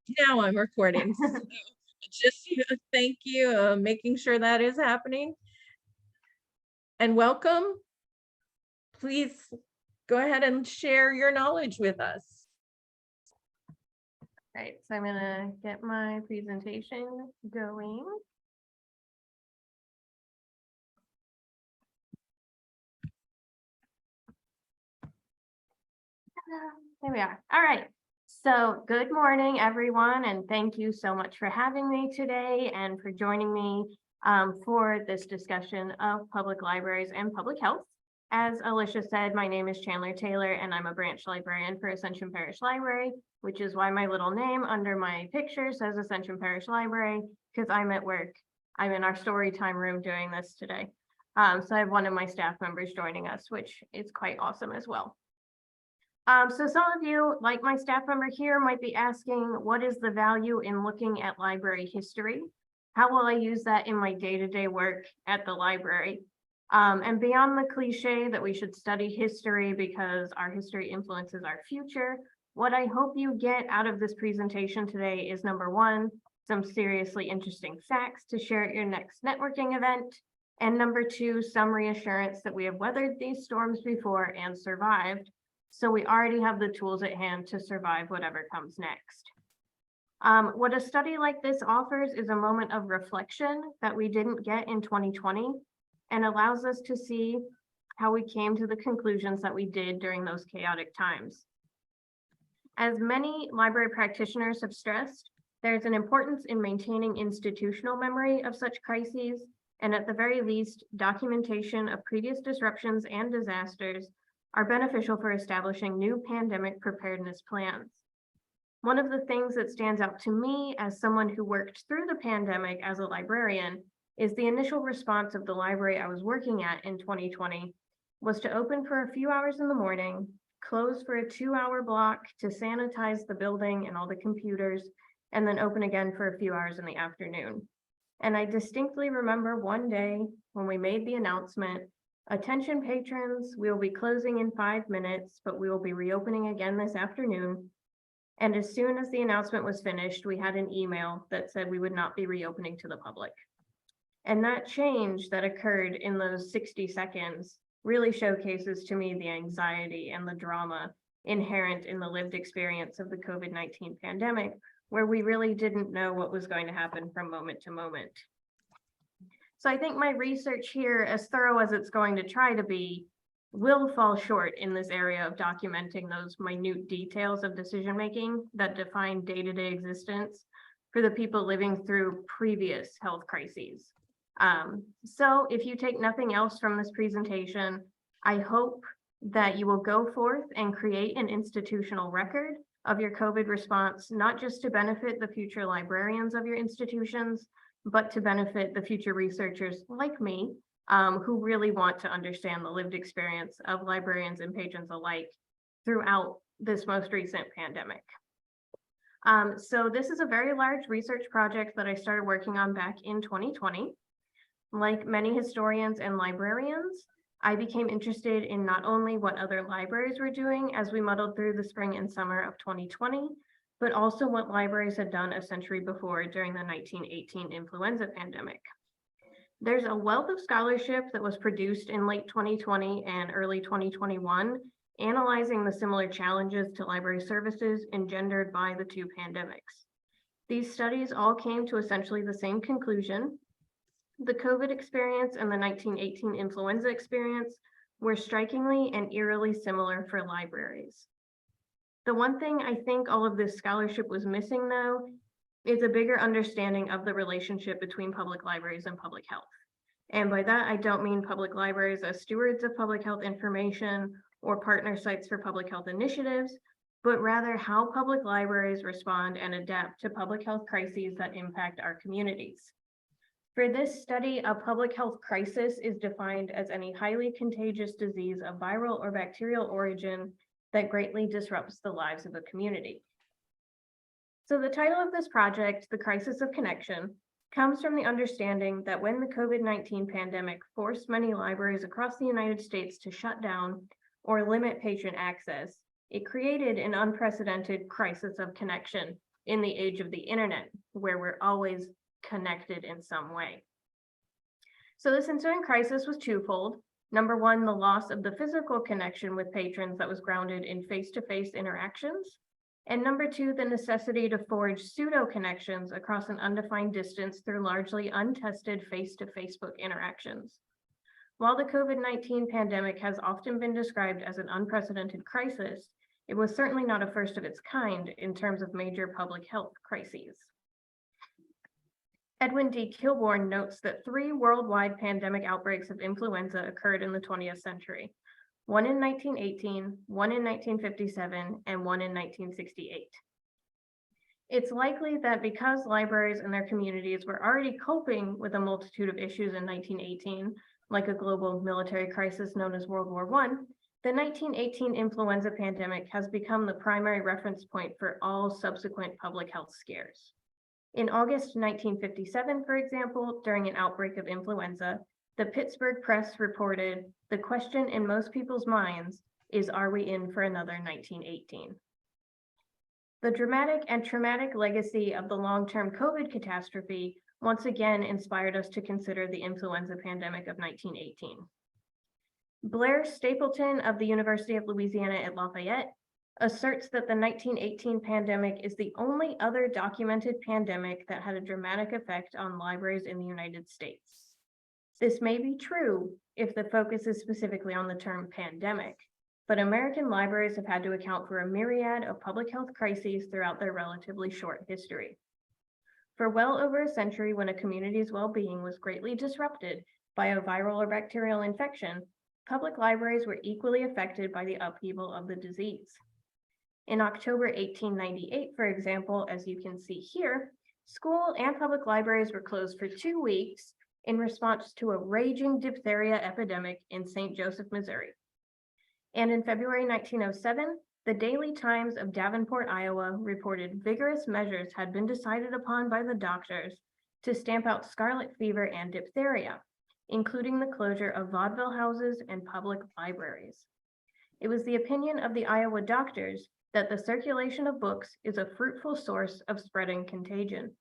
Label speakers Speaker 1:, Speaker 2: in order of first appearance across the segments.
Speaker 1: Now I'm recording. So just thank you, making sure that is happening. And welcome. Please go ahead and share your knowledge with us.
Speaker 2: Right, so I'm gonna get my presentation going. There we are. All right. So good morning, everyone, and thank you so much for having me today and for joining me for this discussion of public libraries and public health. As Alicia said, my name is Chandler Taylor, and I'm a branch librarian for Ascension Parish Library, which is why my little name under my picture says Ascension Parish Library, because I'm at work. I'm in our story time room doing this today. So I have one of my staff members joining us, which is quite awesome as well. So some of you, like my staff member here, might be asking, what is the value in looking at library history? How will I use that in my day-to-day work at the library? And beyond the cliche that we should study history because our history influences our future, what I hope you get out of this presentation today is, number one, some seriously interesting facts to share at your next networking event. And number two, some reassurance that we have weathered these storms before and survived. So we already have the tools at hand to survive whatever comes next. What a study like this offers is a moment of reflection that we didn't get in 2020 and allows us to see how we came to the conclusions that we did during those chaotic times. As many library practitioners have stressed, there's an importance in maintaining institutional memory of such crises, and at the very least, documentation of previous disruptions and disasters are beneficial for establishing new pandemic preparedness plans. One of the things that stands out to me as someone who worked through the pandemic as a librarian is the initial response of the library I was working at in 2020 was to open for a few hours in the morning, close for a 2-hour block to sanitize the building and all the computers, and then open again for a few hours in the afternoon. And I distinctly remember one day when we made the announcement, attention patrons, we will be closing in 5 minutes, but we will be reopening again this afternoon. And as soon as the announcement was finished, we had an email that said we would not be reopening to the public. And that change that occurred in those 60 seconds really showcases to me the anxiety and the drama inherent in the lived experience of the COVID-19 pandemic, where we really didn't know what was going to happen from moment to moment. So I think my research here, as thorough as it's going to try to be, will fall short in this area of documenting those minute details of decision-making that define day-to-day existence for the people living through previous health crises. So if you take nothing else from this presentation, I hope that you will go forth and create an institutional record of your COVID response, not just to benefit the future librarians of your institutions, but to benefit the future researchers like me, who really want to understand the lived experience of librarians and patrons alike throughout this most recent pandemic. So this is a very large research project that I started working on back in 2020. Like many historians and librarians, I became interested in not only what other libraries were doing as we muddled through the spring and summer of 2020, but also what libraries had done a century before during the 1918 influenza pandemic. There's a wealth of scholarship that was produced in late 2020 and early 2021, analyzing the similar challenges to library services engendered by the two pandemics. These studies all came to essentially the same conclusion. The COVID experience and the 1918 influenza experience were strikingly and eerily similar for libraries. The one thing I think all of this scholarship was missing, though, is a bigger understanding of the relationship between public libraries and public health. And by that, I don't mean public libraries as stewards of public health information or partner sites for public health initiatives, but rather how public libraries respond and adapt to public health crises that impact our communities. For this study, a public health crisis is defined as any highly contagious disease of viral or bacterial origin that greatly disrupts the lives of a community. So the title of this project, The Crisis of Connection, comes from the understanding that when the COVID-19 pandemic forced many libraries across the United States to shut down or limit patron access, it created an unprecedented crisis of connection in the age of the internet, where we're always connected in some way. So this ensuing crisis was twofold. Number one, the loss of the physical connection with patrons that was grounded in face-to-face interactions. And number two, the necessity to forge pseudo connections across an undefined distance through largely untested face-to-Facebook interactions. While the COVID-19 pandemic has often been described as an unprecedented crisis, it was certainly not a first of its kind in terms of major public health crises. Edwin D. Kilbourne notes that 3 worldwide pandemic outbreaks of influenza occurred in the 20th century, one in 1918, one in 1957, and one in 1968. It's likely that because libraries and their communities were already coping with a multitude of issues in 1918, like a global military crisis known as World War I, the 1918 influenza pandemic has become the primary reference point for all subsequent public health scares. In August 1957, for example, during an outbreak of influenza, the Pittsburgh Press reported, "The question in most people's minds is, are we in for another 1918?" The dramatic and traumatic legacy of the long-term COVID catastrophe once again inspired us to consider the influenza pandemic of 1918. Blair Stapleton of the University of Louisiana at Lafayette asserts that the 1918 pandemic is the only other documented pandemic that had a dramatic effect on libraries in the United States. This may be true if the focus is specifically on the term pandemic, but American libraries have had to account for a myriad of public health crises throughout their relatively short history. For well over a century, when a community's well-being was greatly disrupted by a viral or bacterial infection, public libraries were equally affected by the upheaval of the disease. In October 1898, for example, as you can see here, school and public libraries were closed for 2 weeks in response to a raging diphtheria epidemic in St. Joseph, Missouri. And in February 1907, the Daily Times of Davenport, Iowa, reported vigorous measures had been decided upon by the doctors to stamp out scarlet fever and diphtheria, including the closure of vaudeville houses and public libraries. It was the opinion of the Iowa doctors that the circulation of books is a fruitful source of spreading contagion.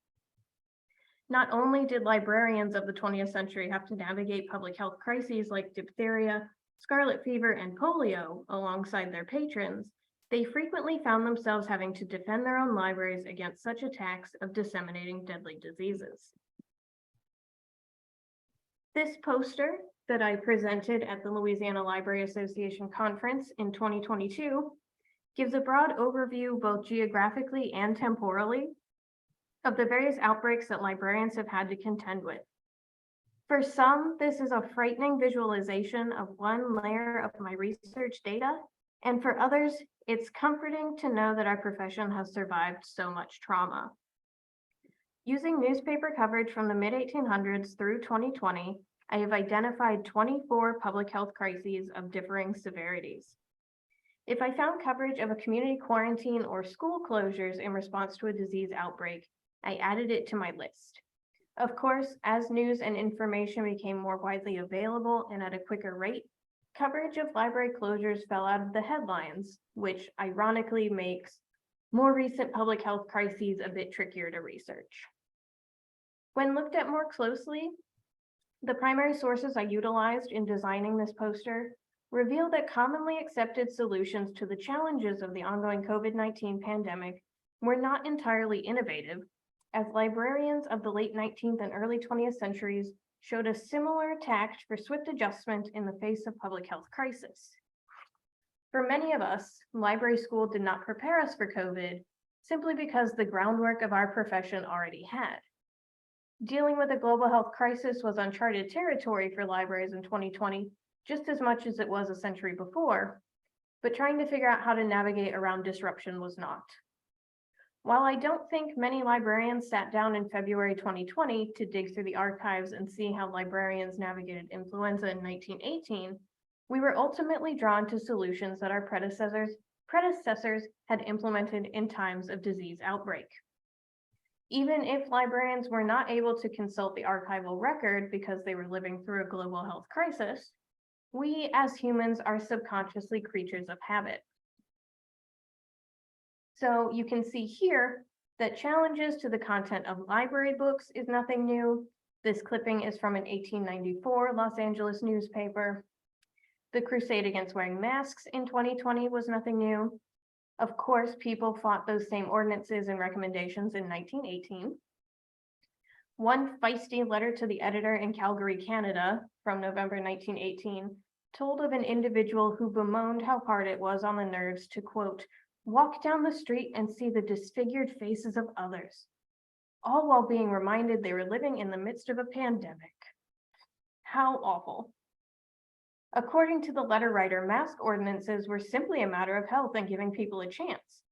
Speaker 2: Not only did librarians of the 20th century have to navigate public health crises like diphtheria, scarlet fever, and polio alongside their patrons, they frequently found themselves having to defend their own libraries against such attacks of disseminating deadly diseases. This poster that I presented at the Louisiana Library Association conference in 2022 gives a broad overview, both geographically and temporally, of the various outbreaks that librarians have had to contend with. For some, this is a frightening visualization of one layer of my research data, and for others, it's comforting to know that our profession has survived so much trauma. Using newspaper coverage from the mid-1800s through 2020, I have identified 24 public health crises of differing severities. If I found coverage of a community quarantine or school closures in response to a disease outbreak, I added it to my list. Of course, as news and information became more widely available and at a quicker rate, coverage of library closures fell out of the headlines, which ironically makes more recent public health crises a bit trickier to research. When looked at more closely, the primary sources I utilized in designing this poster reveal that commonly accepted solutions to the challenges of the ongoing COVID-19 pandemic were not entirely innovative, as librarians of the late 19th and early 20th centuries showed a similar tact for swift adjustment in the face of public health crisis. For many of us, library school did not prepare us for COVID simply because the groundwork of our profession already had. Dealing with a global health crisis was uncharted territory for libraries in 2020, just as much as it was a century before, but trying to figure out how to navigate around disruption was not. While I don't think many librarians sat down in February 2020 to dig through the archives and see how librarians navigated influenza in 1918, we were ultimately drawn to solutions that our predecessors had implemented in times of disease outbreak. Even if librarians were not able to consult the archival record because they were living through a global health crisis, we as humans are subconsciously creatures of habit. So you can see here that challenges to the content of library books is nothing new. This clipping is from an 1894 Los Angeles newspaper. The crusade against wearing masks in 2020 was nothing new. Of course, people fought those same ordinances and recommendations in 1918. One feisty letter to the editor in Calgary, Canada, from November 1918, told of an individual who bemoaned how hard it was on the nerves to, quote, walk down the street and see the disfigured faces of others, all while being reminded they were living in the midst of a pandemic. How awful. According to the letter writer, mask ordinances were simply a matter of health and giving people a chance,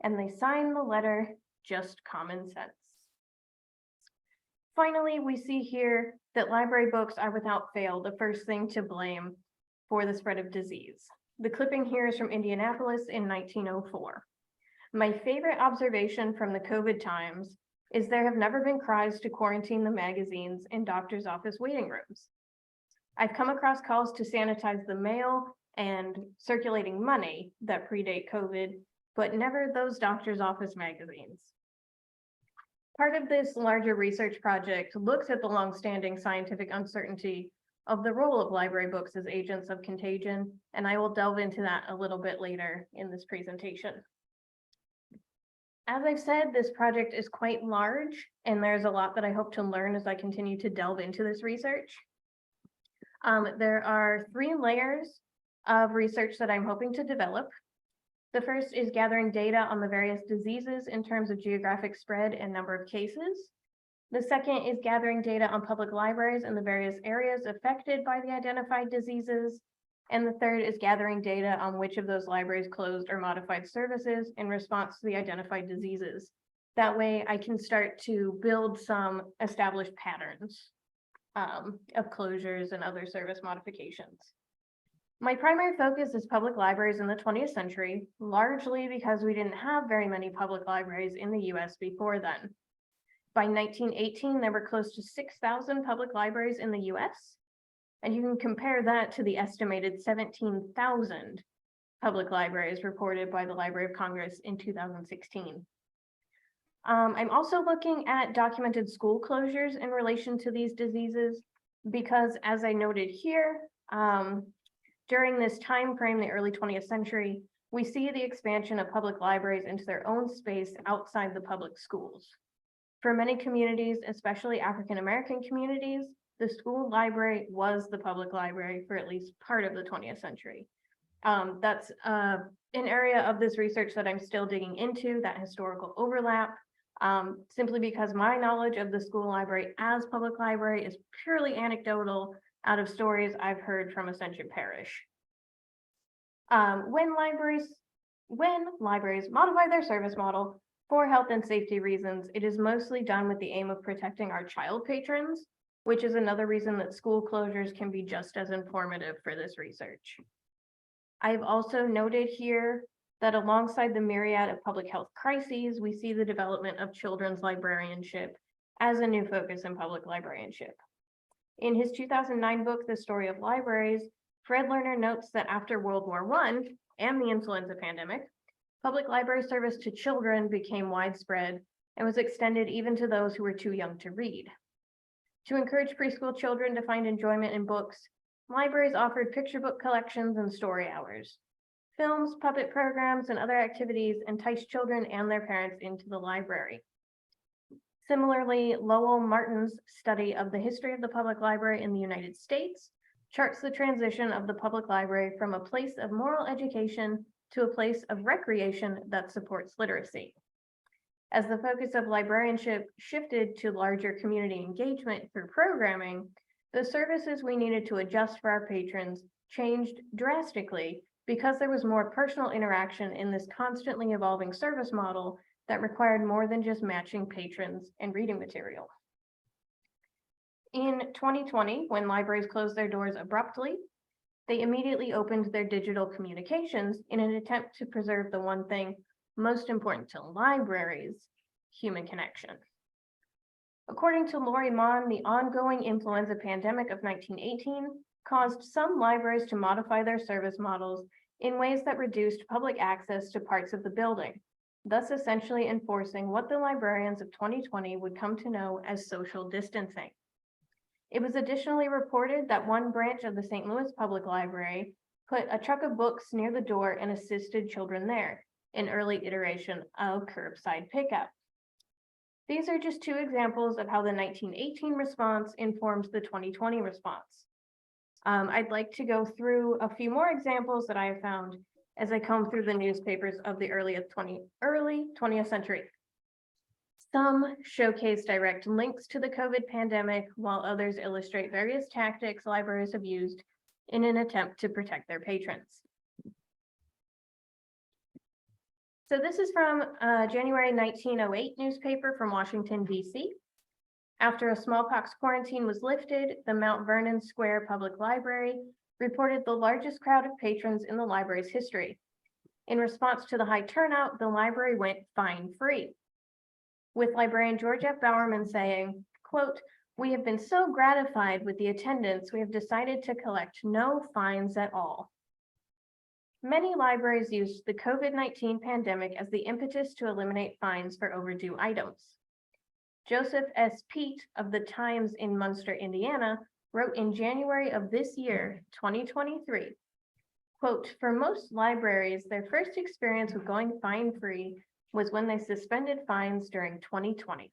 Speaker 2: and they signed the letter, just common sense. Finally, we see here that library books are without fail the first thing to blame for the spread of disease. The clipping here is from Indianapolis in 1904. My favorite observation from the COVID times is there have never been cries to quarantine the magazines in doctor's office waiting rooms. I've come across calls to sanitize the mail and circulating money that predate COVID, but never those doctor's office magazines. Part of this larger research project looks at the longstanding scientific uncertainty of the role of library books as agents of contagion, and I will delve into that a little bit later in this presentation. As I've said, this project is quite large, and there's a lot that I hope to learn as I continue to delve into this research. There are 3 layers of research that I'm hoping to develop. The first is gathering data on the various diseases in terms of geographic spread and number of cases. The second is gathering data on public libraries in the various areas affected by the identified diseases. And the third is gathering data on which of those libraries closed or modified services in response to the identified diseases. That way I can start to build some established patterns of closures and other service modifications. My primary focus is public libraries in the 20th century, largely because we didn't have very many public libraries in the US before then. By 1918, there were close to 6,000 public libraries in the US, and you can compare that to the estimated 17,000 public libraries reported by the Library of Congress in 2016. I'm also looking at documented school closures in relation to these diseases, because as I noted here, during this time frame, the early 20th century, we see the expansion of public libraries into their own space outside the public schools. For many communities, especially African-American communities, the school library was the public library for at least part of the 20th century. That's an area of this research that I'm still digging into, that historical overlap, simply because my knowledge of the school library as public library is purely anecdotal out of stories I've heard from Ascension Parish. When libraries modify their service model for health and safety reasons, it is mostly done with the aim of protecting our child patrons, which is another reason that school closures can be just as informative for this research. I've also noted here that alongside the myriad of public health crises, we see the development of children's librarianship as a new focus in public librarianship. In his 2009 book, The Story of Libraries, Fred Lerner notes that after World War I and the influenza pandemic, public library service to children became widespread and was extended even to those who were too young to read. To encourage preschool children to find enjoyment in books, libraries offered picture book collections and story hours. Films, puppet programs, and other activities enticed children and their parents into the library. Similarly, Lowell Martin's study of the history of the public library in the United States charts the transition of the public library from a place of moral education to a place of recreation that supports literacy. As the focus of librarianship shifted to larger community engagement through programming, the services we needed to adjust for our patrons changed drastically because there was more personal interaction in this constantly evolving service model that required more than just matching patrons and reading material. In 2020, when libraries closed their doors abruptly, they immediately opened their digital communications in an attempt to preserve the one thing most important to libraries, human connection. According to Lori Mon, the ongoing influenza pandemic of 1918 caused some libraries to modify their service models in ways that reduced public access to parts of the building, thus essentially enforcing what the librarians of 2020 would come to know as social distancing. It was additionally reported that one branch of the St. Louis Public Library put a truck of books near the door and assisted children there, an early iteration of curbside pickup. These are just two examples of how the 1918 response informs the 2020 response. I'd like to go through a few more examples that I have found as I comb through the newspapers of the early 20th century. Some showcase direct links to the COVID pandemic, while others illustrate various tactics libraries have used in an attempt to protect their patrons. So this is from a January 1908 newspaper from Washington, D.C. After a smallpox quarantine was lifted, the Mount Vernon Square Public Library reported the largest crowd of patrons in the library's history. In response to the high turnout, the library went fine-free, with librarian George F. Bowerman saying, quote, "We have been so gratified with the attendance, we have decided to collect no fines at all." Many libraries used the COVID-19 pandemic as the impetus to eliminate fines for overdue items. Joseph S. Peet of the Times in Munster, Indiana, wrote in January of this year, 2023, quote, "For most libraries, their first experience with going fine-free was when they suspended fines during 2020.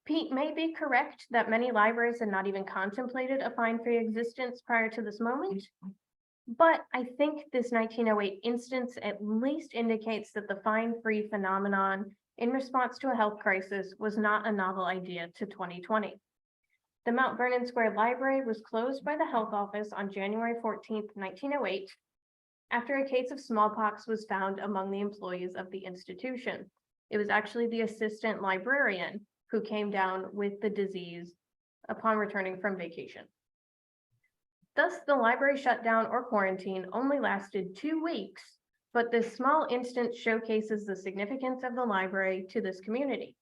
Speaker 2: Pete may be correct that many libraries had not even contemplated a fine-free existence prior to this moment, but I think this 1908 instance at least indicates that the fine-free phenomenon in response to a health crisis was not a novel idea to 2020. The Mount Vernon Square Library was closed by the health office on January 14, 1908, after a case of smallpox was found among the employees of the institution. It was actually the assistant librarian who came down with the disease upon returning from vacation. Thus, the library shutdown or quarantine only lasted 2 weeks, but this small instance showcases the significance of the library to this community.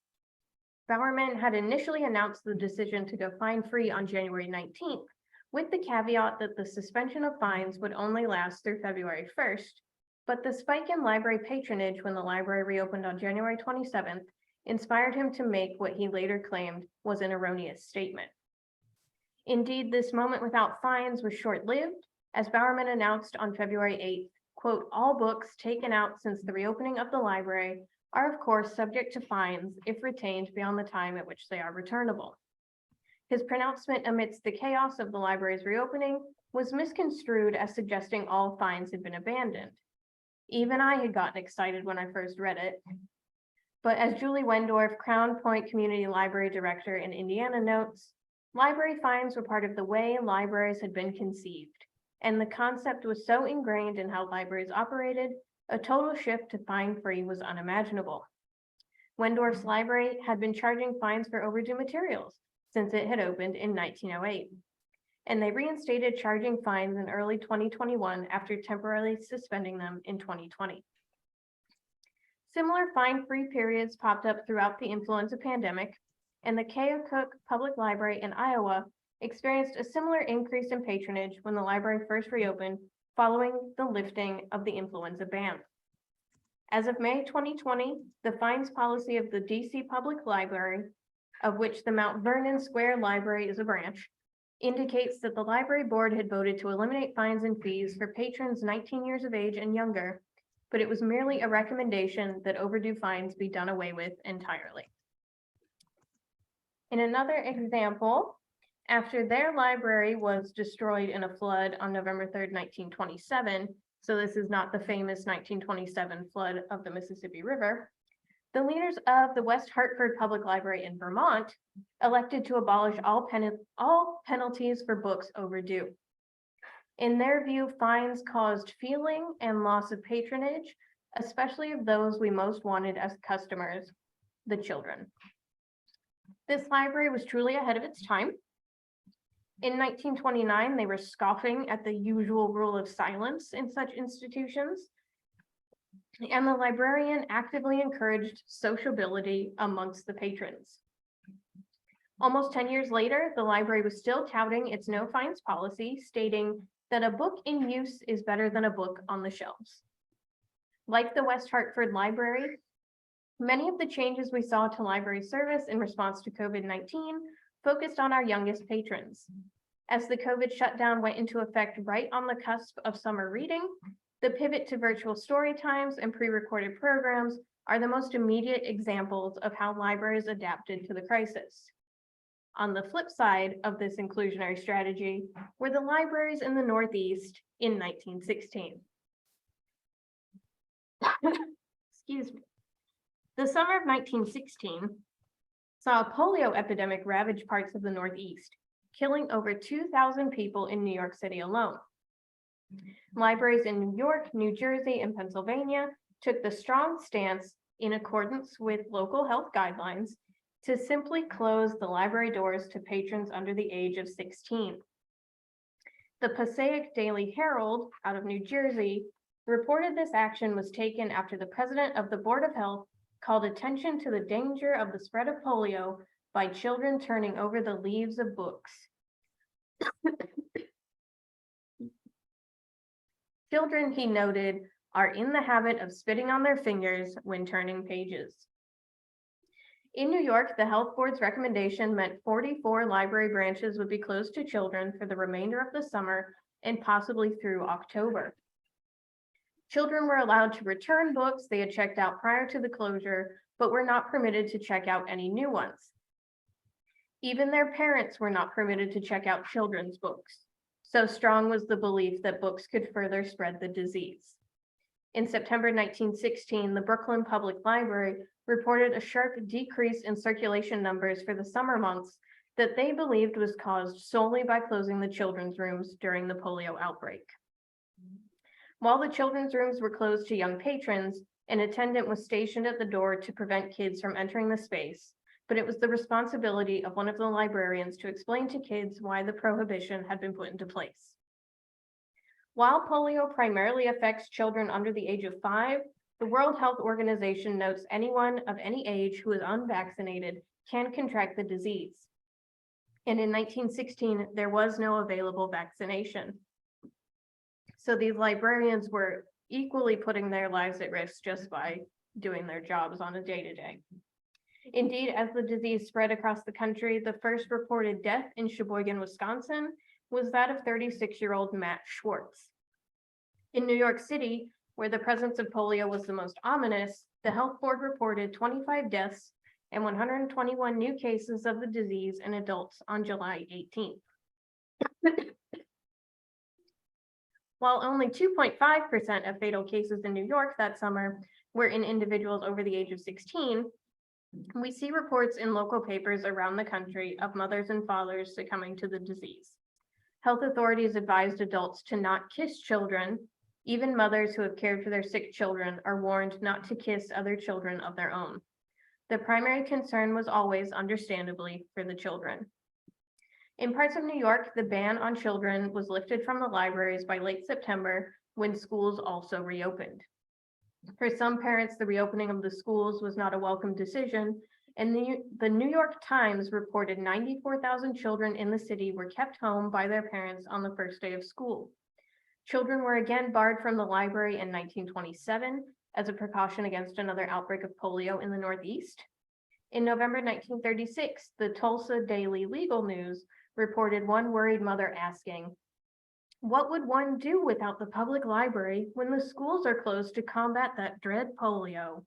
Speaker 2: Bowerman had initially announced the decision to go fine-free on January 19th, with the caveat that the suspension of fines would only last through February 1st, but the spike in library patronage when the library reopened on January 27th inspired him to make what he later claimed was an erroneous statement. Indeed, this moment without fines was short-lived, as Bowerman announced on February 8th, quote, "All books taken out since the reopening of the library are of course subject to fines if retained beyond the time at which they are returnable." His pronouncement amidst the chaos of the library's reopening was misconstrued as suggesting all fines had been abandoned. Even I had gotten excited when I first read it. But as Julie Wendorf, Crown Point Community Library Director in Indiana notes, library fines were part of the way libraries had been conceived, and the concept was so ingrained in how libraries operated, a total shift to fine-free was unimaginable. Wendorf's library had been charging fines for overdue materials since it had opened in 1908, and they reinstated charging fines in early 2021 after temporarily suspending them in 2020. Similar fine-free periods popped up throughout the influenza pandemic, and the Keokuk Public Library in Iowa experienced a similar increase in patronage when the library first reopened following the lifting of the influenza ban. As of May 2020, the fines policy of the DC Public Library, of which the Mount Vernon Square Library is a branch, indicates that the library board had voted to eliminate fines and fees for patrons 19 years of age and younger, but it was merely a recommendation that overdue fines be done away with entirely. In another example, after their library was destroyed in a flood on November 3rd, 1927, so this is not the famous 1927 flood of the Mississippi River, the leaders of the West Hartford Public Library in Vermont elected to abolish all penalties for books overdue. In their view, fines caused feeling and loss of patronage, especially of those we most wanted as customers, the children. This library was truly ahead of its time. In 1929, they were scoffing at the usual rule of silence in such institutions, and the librarian actively encouraged sociability amongst the patrons. Almost 10 years later, the library was still touting its no fines policy, stating that a book in use is better than a book on the shelves. Like the West Hartford Library, many of the changes we saw to library service in response to COVID-19 focused on our youngest patrons. As the COVID shutdown went into effect right on the cusp of summer reading, the pivot to virtual story times and pre-recorded programs are the most immediate examples of how libraries adapted to the crisis. On the flip side of this inclusionary strategy were the libraries in the Northeast in 1916. Excuse me. The summer of 1916 saw a polio epidemic ravage parts of the Northeast, killing over 2,000 people in New York City alone. Libraries in New York, New Jersey, and Pennsylvania took the strong stance, in accordance with local health guidelines, to simply close the library doors to patrons under the age of 16. The Passaic Daily Herald, out of New Jersey, reported this action was taken after the president of the Board of Health called attention to the danger of the spread of polio by children turning over the leaves of books. Children, he noted, are in the habit of spitting on their fingers when turning pages. In New York, the health board's recommendation meant 44 library branches would be closed to children for the remainder of the summer and possibly through October. Children were allowed to return books they had checked out prior to the closure, but were not permitted to check out any new ones. Even their parents were not permitted to check out children's books. So strong was the belief that books could further spread the disease. In September 1916, the Brooklyn Public Library reported a sharp decrease in circulation numbers for the summer months that they believed was caused solely by closing the children's rooms during the polio outbreak. While the children's rooms were closed to young patrons, an attendant was stationed at the door to prevent kids from entering the space, but it was the responsibility of one of the librarians to explain to kids why the prohibition had been put into place. While polio primarily affects children under the age of 5, the World Health Organization notes anyone of any age who is unvaccinated can contract the disease. And in 1916, there was no available vaccination. So these librarians were equally putting their lives at risk just by doing their jobs on a day-to-day. Indeed, as the disease spread across the country, the first reported death in Sheboygan, Wisconsin, was that of 36-year-old Matt Schwartz. In New York City, where the presence of polio was the most ominous, the health board reported 25 deaths and 121 new cases of the disease in adults on July 18th. While only 2.5% of fatal cases in New York that summer were in individuals over the age of 16, we see reports in local papers around the country of mothers and fathers succumbing to the disease. Health authorities advised adults to not kiss children. Even mothers who have cared for their sick children are warned not to kiss other children of their own. The primary concern was always, understandably, for the children. In parts of New York, the ban on children was lifted from the libraries by late September, when schools also reopened. For some parents, the reopening of the schools was not a welcome decision, and the New York Times reported 94,000 children in the city were kept home by their parents on the first day of school. Children were again barred from the library in 1927 as a precaution against another outbreak of polio in the Northeast. In November 1936, the Tulsa Daily Legal News reported one worried mother asking, "What would one do without the public library when the schools are closed to combat that dread polio?"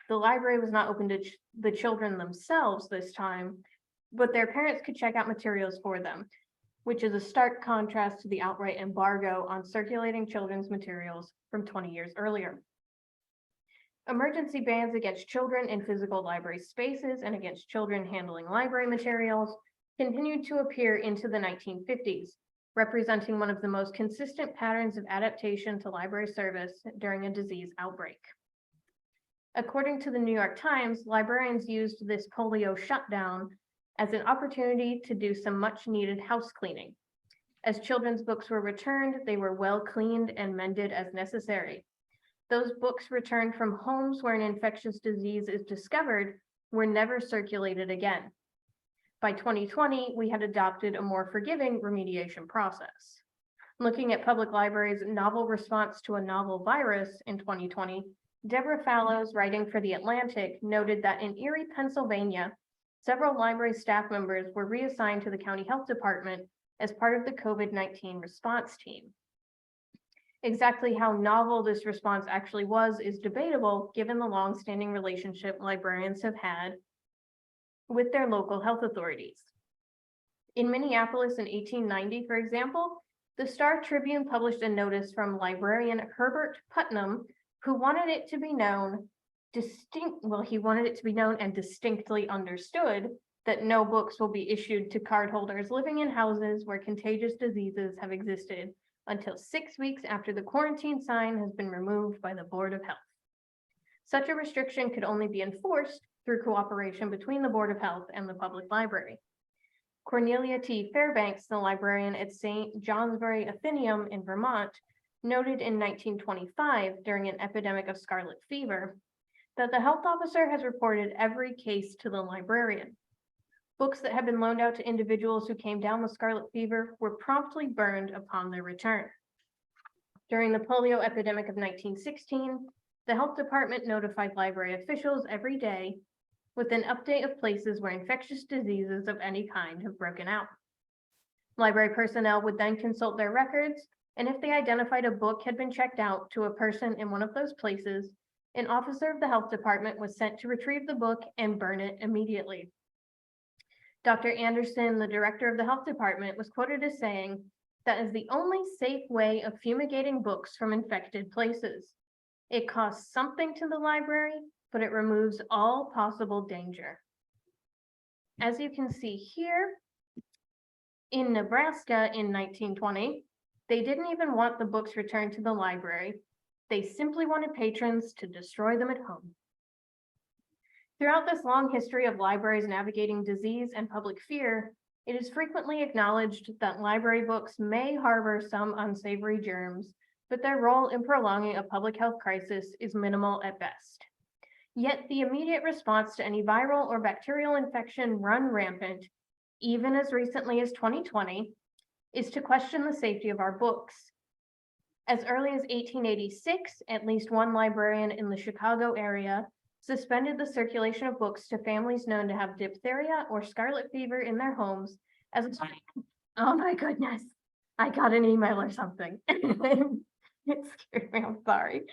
Speaker 2: The library was not open to the children themselves this time, but their parents could check out materials for them, which is a stark contrast to the outright embargo on circulating children's materials from 20 years earlier. Emergency bans against children in physical library spaces and against children handling library materials continued to appear into the 1950s, representing one of the most consistent patterns of adaptation to library service during a disease outbreak. According to the New York Times, librarians used this polio shutdown as an opportunity to do some much needed house cleaning. As children's books were returned, they were well cleaned and mended as necessary. Those books returned from homes where an infectious disease is discovered were never circulated again. By 2020, we had adopted a more forgiving remediation process. Looking at public libraries' novel response to a novel virus in 2020, Deborah Fallows, writing for The Atlantic, noted that in Erie, Pennsylvania, several library staff members were reassigned to the county health department as part of the COVID-19 response team. Exactly how novel this response actually was is debatable, given the longstanding relationship librarians have had with their local health authorities. In Minneapolis in 1890, for example, the Star Tribune published a notice from librarian Herbert Putnam, who wanted it to be known and distinctly understood that no books will be issued to cardholders living in houses where contagious diseases have existed until 6 weeks after the quarantine sign has been removed by the Board of Health. Such a restriction could only be enforced through cooperation between the Board of Health and the public library. Cornelia T. Fairbanks, the librarian at St. Johnsbury Athenaeum in Vermont, noted in 1925 during an epidemic of scarlet fever that the health officer has reported every case to the librarian. Books that had been loaned out to individuals who came down with scarlet fever were promptly burned upon their return. During the polio epidemic of 1916, the health department notified library officials every day with an update of places where infectious diseases of any kind have broken out. Library personnel would then consult their records, and if they identified a book had been checked out to a person in one of those places, an officer of the health department was sent to retrieve the book and burn it immediately. Dr. Anderson, the director of the health department, was quoted as saying, "That is the only safe way of fumigating books from infected places. It costs something to the library, but it removes all possible danger." As you can see here, in Nebraska in 1920, they didn't even want the books returned to the library. They simply wanted patrons to destroy them at home. Throughout this long history of libraries navigating disease and public fear, it is frequently acknowledged that library books may harbor some unsavory germs, but their role in prolonging a public health crisis is minimal at best. Yet the immediate response to any viral or bacterial infection run rampant, even as recently as 2020, is to question the safety of our books. As early as 1886, at least one librarian in the Chicago area suspended the circulation of books to families known to have diphtheria or scarlet fever in their homes as a oh my goodness, I got an email or something. It scared me, I'm sorry.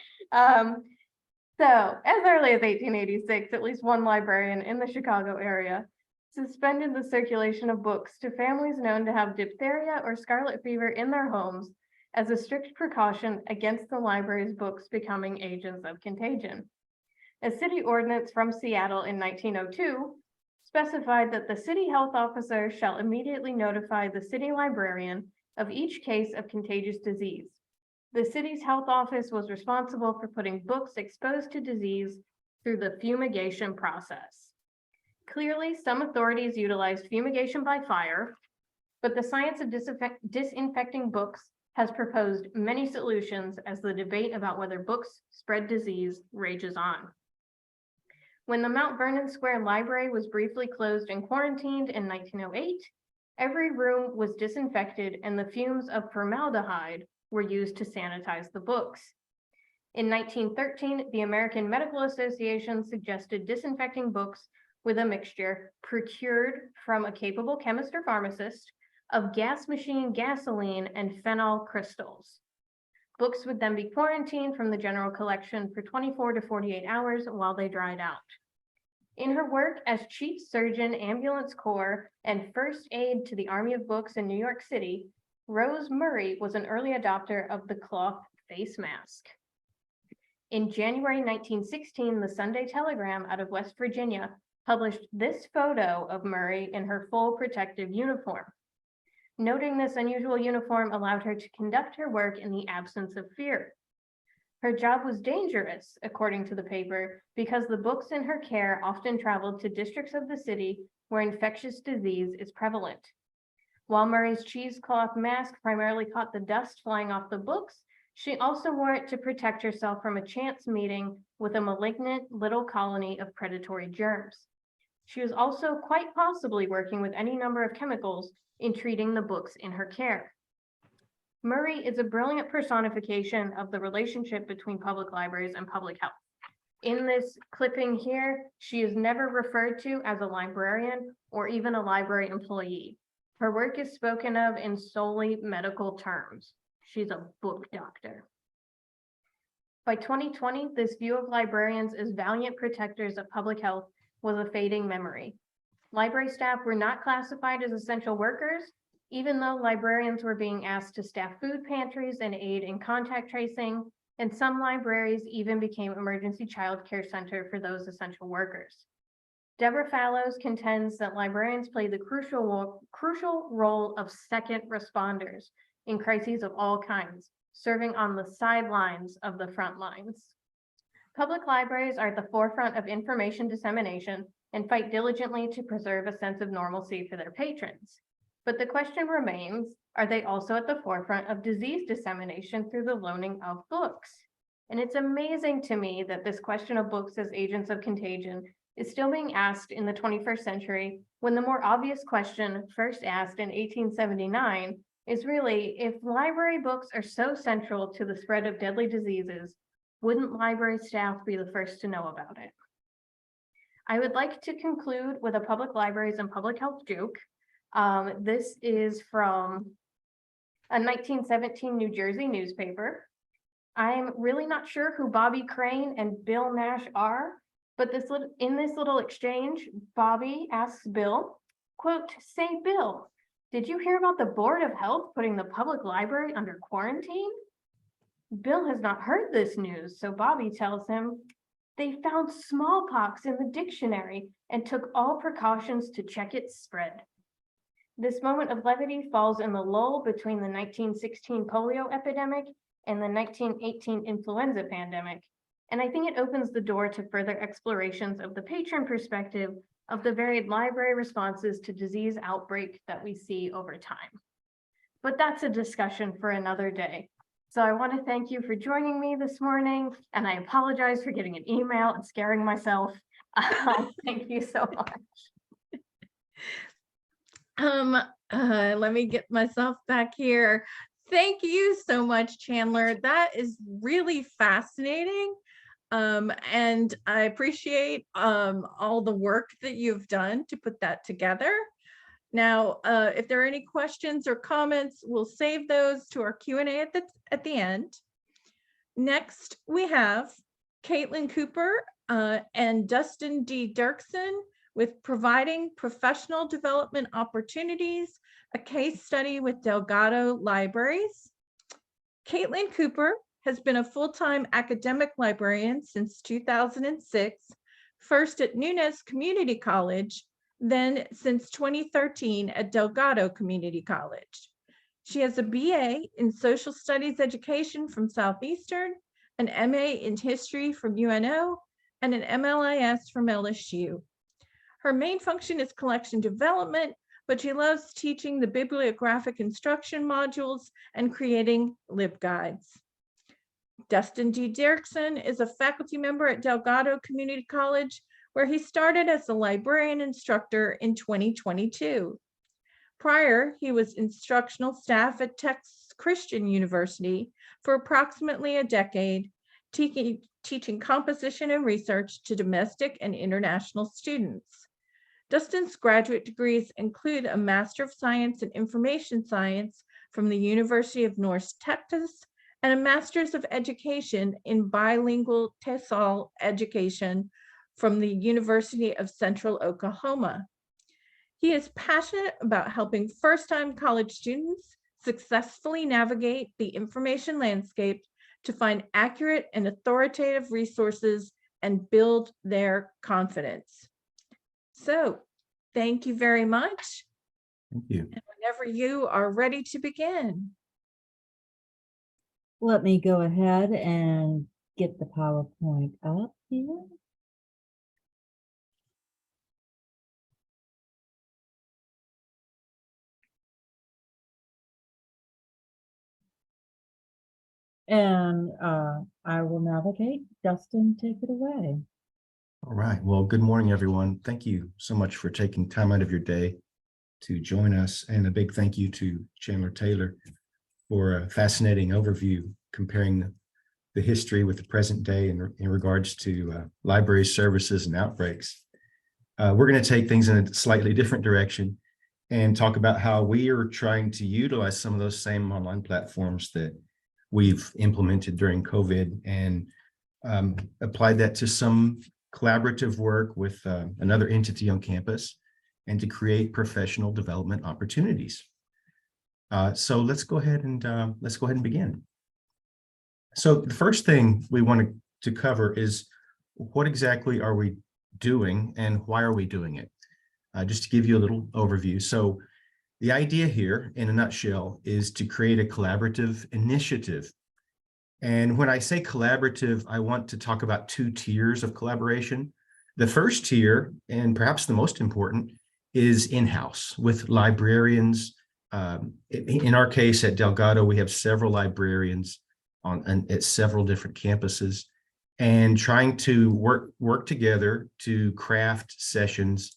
Speaker 2: So as early as 1886, at least one librarian in the Chicago area suspended the circulation of books to families known to have diphtheria or scarlet fever in their homes as a strict precaution against the library's books becoming agents of contagion. A city ordinance from Seattle in 1902 specified that the city health officer shall immediately notify the city librarian of each case of contagious disease. The city's health office was responsible for putting books exposed to disease through the fumigation process. Clearly, some authorities utilized fumigation by fire, but the science of disinfecting books has proposed many solutions as the debate about whether books spread disease rages on. When the Mount Vernon Square Library was briefly closed and quarantined in 1908, every room was disinfected and the fumes of formaldehyde were used to sanitize the books. In 1913, the American Medical Association suggested disinfecting books with a mixture procured from a capable chemist or pharmacist of gas machine gasoline and phenol crystals. Books would then be quarantined from the general collection for 24 to 48 hours while they dried out. In her work as Chief Surgeon, Ambulance Corps, and First Aid to the Army of Books in New York City, Rose Murray was an early adopter of the cloth face mask. In January 1916, the Sunday Telegram out of West Virginia published this photo of Murray in her full protective uniform. Noting this unusual uniform allowed her to conduct her work in the absence of fear. Her job was dangerous, according to the paper, because the books in her care often traveled to districts of the city where infectious disease is prevalent. While Murray's cheesecloth mask primarily caught the dust flying off the books, she also wore it to protect herself from a chance meeting with a malignant little colony of predatory germs. She was also quite possibly working with any number of chemicals in treating the books in her care. Murray is a brilliant personification of the relationship between public libraries and public health. In this clipping here, she is never referred to as a librarian or even a library employee. Her work is spoken of in solely medical terms. She's a book doctor. By 2020, this view of librarians as valiant protectors of public health was a fading memory. Library staff were not classified as essential workers, even though librarians were being asked to staff food pantries and aid in contact tracing, and some libraries even became emergency child care center for those essential workers. Deborah Fallows contends that librarians play the crucial role of second responders in crises of all kinds, serving on the sidelines of the front lines. Public libraries are at the forefront of information dissemination and fight diligently to preserve a sense of normalcy for their patrons. But the question remains, are they also at the forefront of disease dissemination through the loaning of books? And it's amazing to me that this question of books as agents of contagion is still being asked in the 21st century, when the more obvious question, first asked in 1879, is really, if library books are so central to the spread of deadly diseases, wouldn't library staff be the first to know about it? I would like to conclude with a public libraries and public health joke. This is from a 1917 New Jersey newspaper. I'm really not sure who Bobby Crane and Bill Nash are, but in this little exchange, Bobby asks Bill, quote, "Say, Bill, did you hear about the Board of Health putting the public library under quarantine?" Bill has not heard this news, so Bobby tells him, "They found smallpox in the dictionary and took all precautions to check its spread." This moment of levity falls in the lull between the 1916 polio epidemic and the 1918 influenza pandemic, and I think it opens the door to further explorations of the patron perspective of the varied library responses to disease outbreak that we see over time. But that's a discussion for another day. So I want to thank you for joining me this morning, and I apologize for getting an email and scaring myself. Thank you so much.
Speaker 1: Let me get myself back here. Thank you so much, Chandler. That is really fascinating. And I appreciate all the work that you've done to put that together. Now, if there are any questions or comments, we'll save those to our Q&A at the end. Next, we have Caitlin Cooper and Dustin D. Dirickson with Providing Professional Development Opportunities, a case study with Delgado Libraries. Caitlin Cooper has been a full-time academic librarian since 2006, first at Nunez Community College, then since 2013 at Delgado Community College. She has a BA in Social Studies Education from Southeastern, an MA in History from UNO, and an MLIS from LSU. Her main function is collection development, but she loves teaching the bibliographic instruction modules and creating LibGuides. Dustin D. Dirickson is a faculty member at Delgado Community College, where he started as a librarian instructor in 2022. Prior, he was instructional staff at Texas Christian University for approximately a decade, teaching composition and research to domestic and international students. Dustin's graduate degrees include a Master of Science in Information Science from the University of North Texas and a Master's of Education in Bilingual TESOL Education from the University of Central Oklahoma. He is passionate about helping first-time college students successfully navigate the information landscape to find accurate and authoritative resources and build their confidence. So, thank you very much.
Speaker 3: Thank you.
Speaker 1: And whenever you are ready to begin.
Speaker 4: Let me go ahead and get the PowerPoint up here. And I will navigate. Dustin, take it away.
Speaker 3: All right. Well, good morning, everyone. Thank you so much for taking time out of your day to join us. And a big thank you to Chandler Taylor for a fascinating overview comparing the history with the present day in regards to library services and outbreaks. We're going to take things in a slightly different direction and talk about how we are trying to utilize some of those same online platforms that we've implemented during COVID and applied that to some collaborative work with another entity on campus and to create professional development opportunities. So let's go ahead and begin. So the first thing we want to cover is what exactly are we doing and why are we doing it? Just to give you a little overview. So the idea here in a nutshell is to create a collaborative initiative. And when I say collaborative, I want to talk about two tiers of collaboration. The first tier, and perhaps the most important, is in-house with librarians. In our case at Delgado, we have several librarians at several different campuses and trying to work together to craft sessions,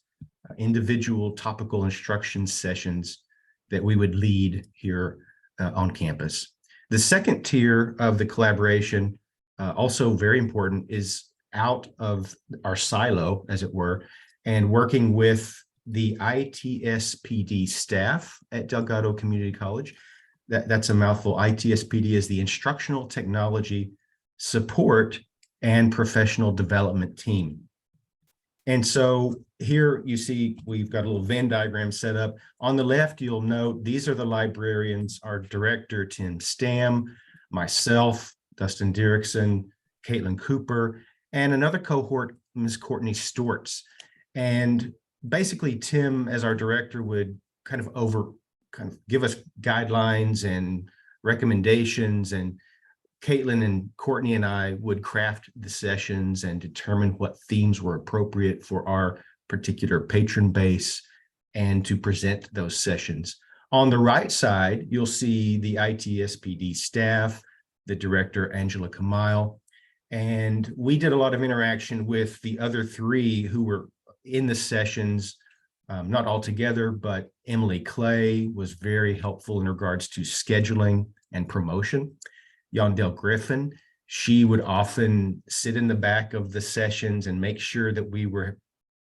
Speaker 3: individual topical instruction sessions that we would lead here on campus. The second tier of the collaboration, also very important, is out of our silo, as it were, and working with the ITSPD staff at Delgado Community College. That's a mouthful. ITSPD is the Instructional Technology Support and Professional Development Team. And so here you see we've got a little Venn diagram set up. On the left, you'll note these are the librarians, our director, Tim Stam, myself, Dustin Dirickson, Caitlin Cooper, and another cohort, Ms. Courtney Stortz. And basically, Tim, as our director, would kind of give us guidelines and recommendations, and Caitlin and Courtney and I would craft the sessions and determine what themes were appropriate for our particular patron base and to present those sessions. On the right side, you'll see the ITSPD staff, the director, Angela Kamile, and we did a lot of interaction with the other three who were in the sessions, not all together, but Emily Clay was very helpful in regards to scheduling and promotion. Yondell Griffin, she would often sit in the back of the sessions and make sure that we were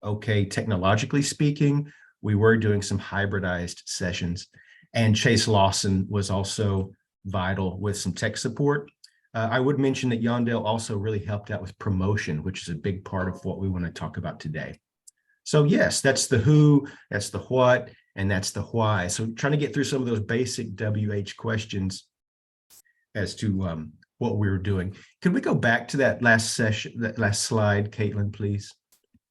Speaker 3: okay, technologically speaking. We were doing some hybridized sessions. And Chase Lawson was also vital with some tech support. I would mention that Yondell also really helped out with promotion, which is a big part of what we want to talk about today. So yes, that's the who, that's the what, and that's the why. So trying to get through some of those basic WH questions as to what we were doing. Could we go back to that last session, that last slide, Caitlin, please?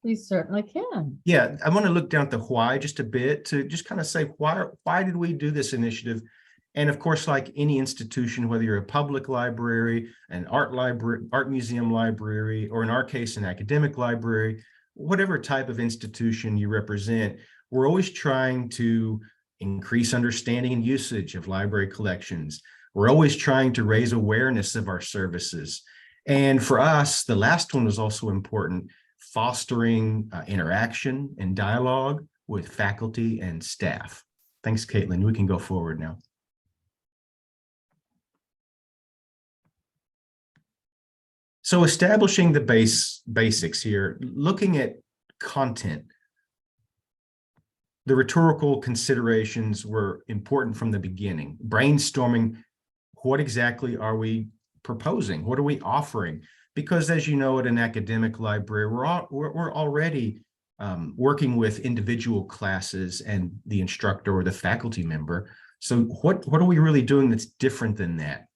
Speaker 4: We certainly can.
Speaker 3: Yeah, I want to look down at the why just a bit to just kind of say, why did we do this initiative? And of course, like any institution, whether you're a public library, an art library, art museum library, or in our case, an academic library, whatever type of institution you represent, we're always trying to increase understanding and usage of library collections. We're always trying to raise awareness of our services. And for us, the last one was also important, fostering interaction and dialogue with faculty and staff. Thanks, Caitlin. We can go forward now. So establishing the basics here, looking at content. The rhetorical considerations were important from the beginning. Brainstorming, what exactly are we proposing? What are we offering? Because as you know, at an academic library, we're already working with individual classes and the instructor or the faculty member. So what are we really doing that's different than that?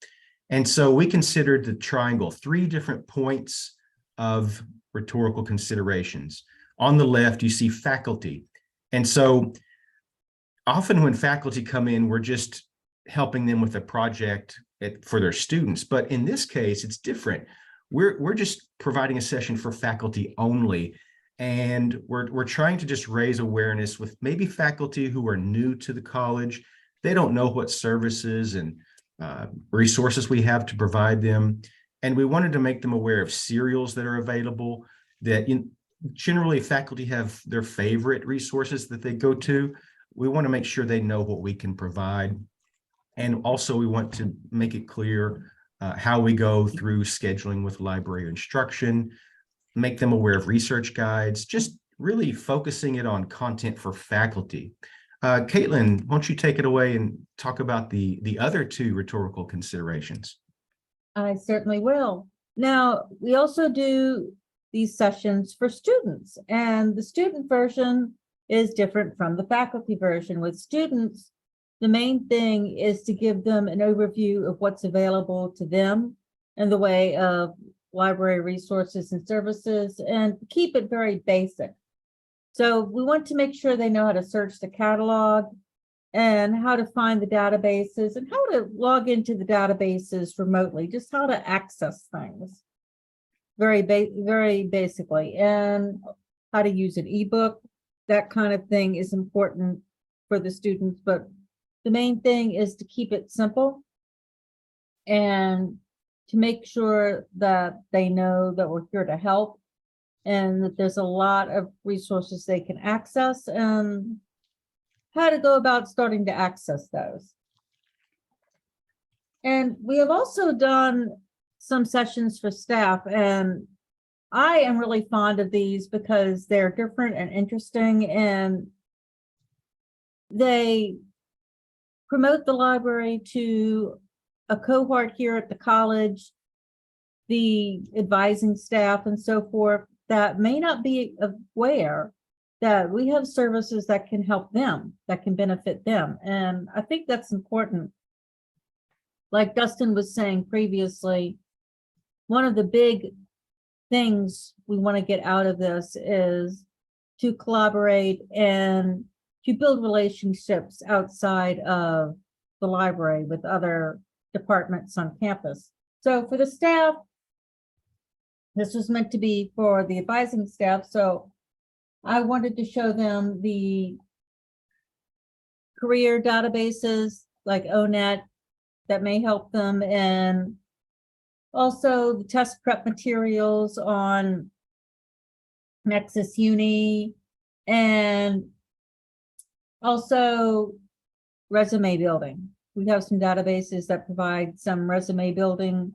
Speaker 3: And so we considered the triangle, 3 different points of rhetorical considerations. On the left, you see faculty. And so often when faculty come in, we're just helping them with a project for their students. But in this case, it's different. We're just providing a session for faculty only. And we're trying to just raise awareness with maybe faculty who are new to the college. They don't know what services and resources we have to provide them. And we wanted to make them aware of serials that are available, that generally faculty have their favorite resources that they go to. We want to make sure they know what we can provide. And also we want to make it clear how we go through scheduling with library instruction, make them aware of research guides, just really focusing it on content for faculty. Caitlin, why don't you take it away and talk about the other two rhetorical considerations?
Speaker 4: I certainly will. Now, we also do these sessions for students, and the student version is different from the faculty version. With students, the main thing is to give them an overview of what's available to them in the way of library resources and services, and keep it very basic. So we want to make sure they know how to search the catalog and how to find the databases and how to log into the databases remotely, just how to access things very basically, and how to use an ebook. That kind of thing is important for the students, but the main thing is to keep it simple and to make sure that they know that we're here to help and that there's a lot of resources they can access and how to go about starting to access those. And we have also done some sessions for staff, and I am really fond of these because they're different and interesting, and they promote the library to a cohort here at the college, the advising staff and so forth that may not be aware that we have services that can help them, that can benefit them. And I think that's important. Like Dustin was saying previously, one of the big things we want to get out of this is to collaborate and to build relationships outside of the library with other departments on campus. So for the staff, this was meant to be for the advising staff. So I wanted to show them the career databases like ONET that may help them, and also the test prep materials on Nexus Uni, and also resume building. We have some databases that provide some resume building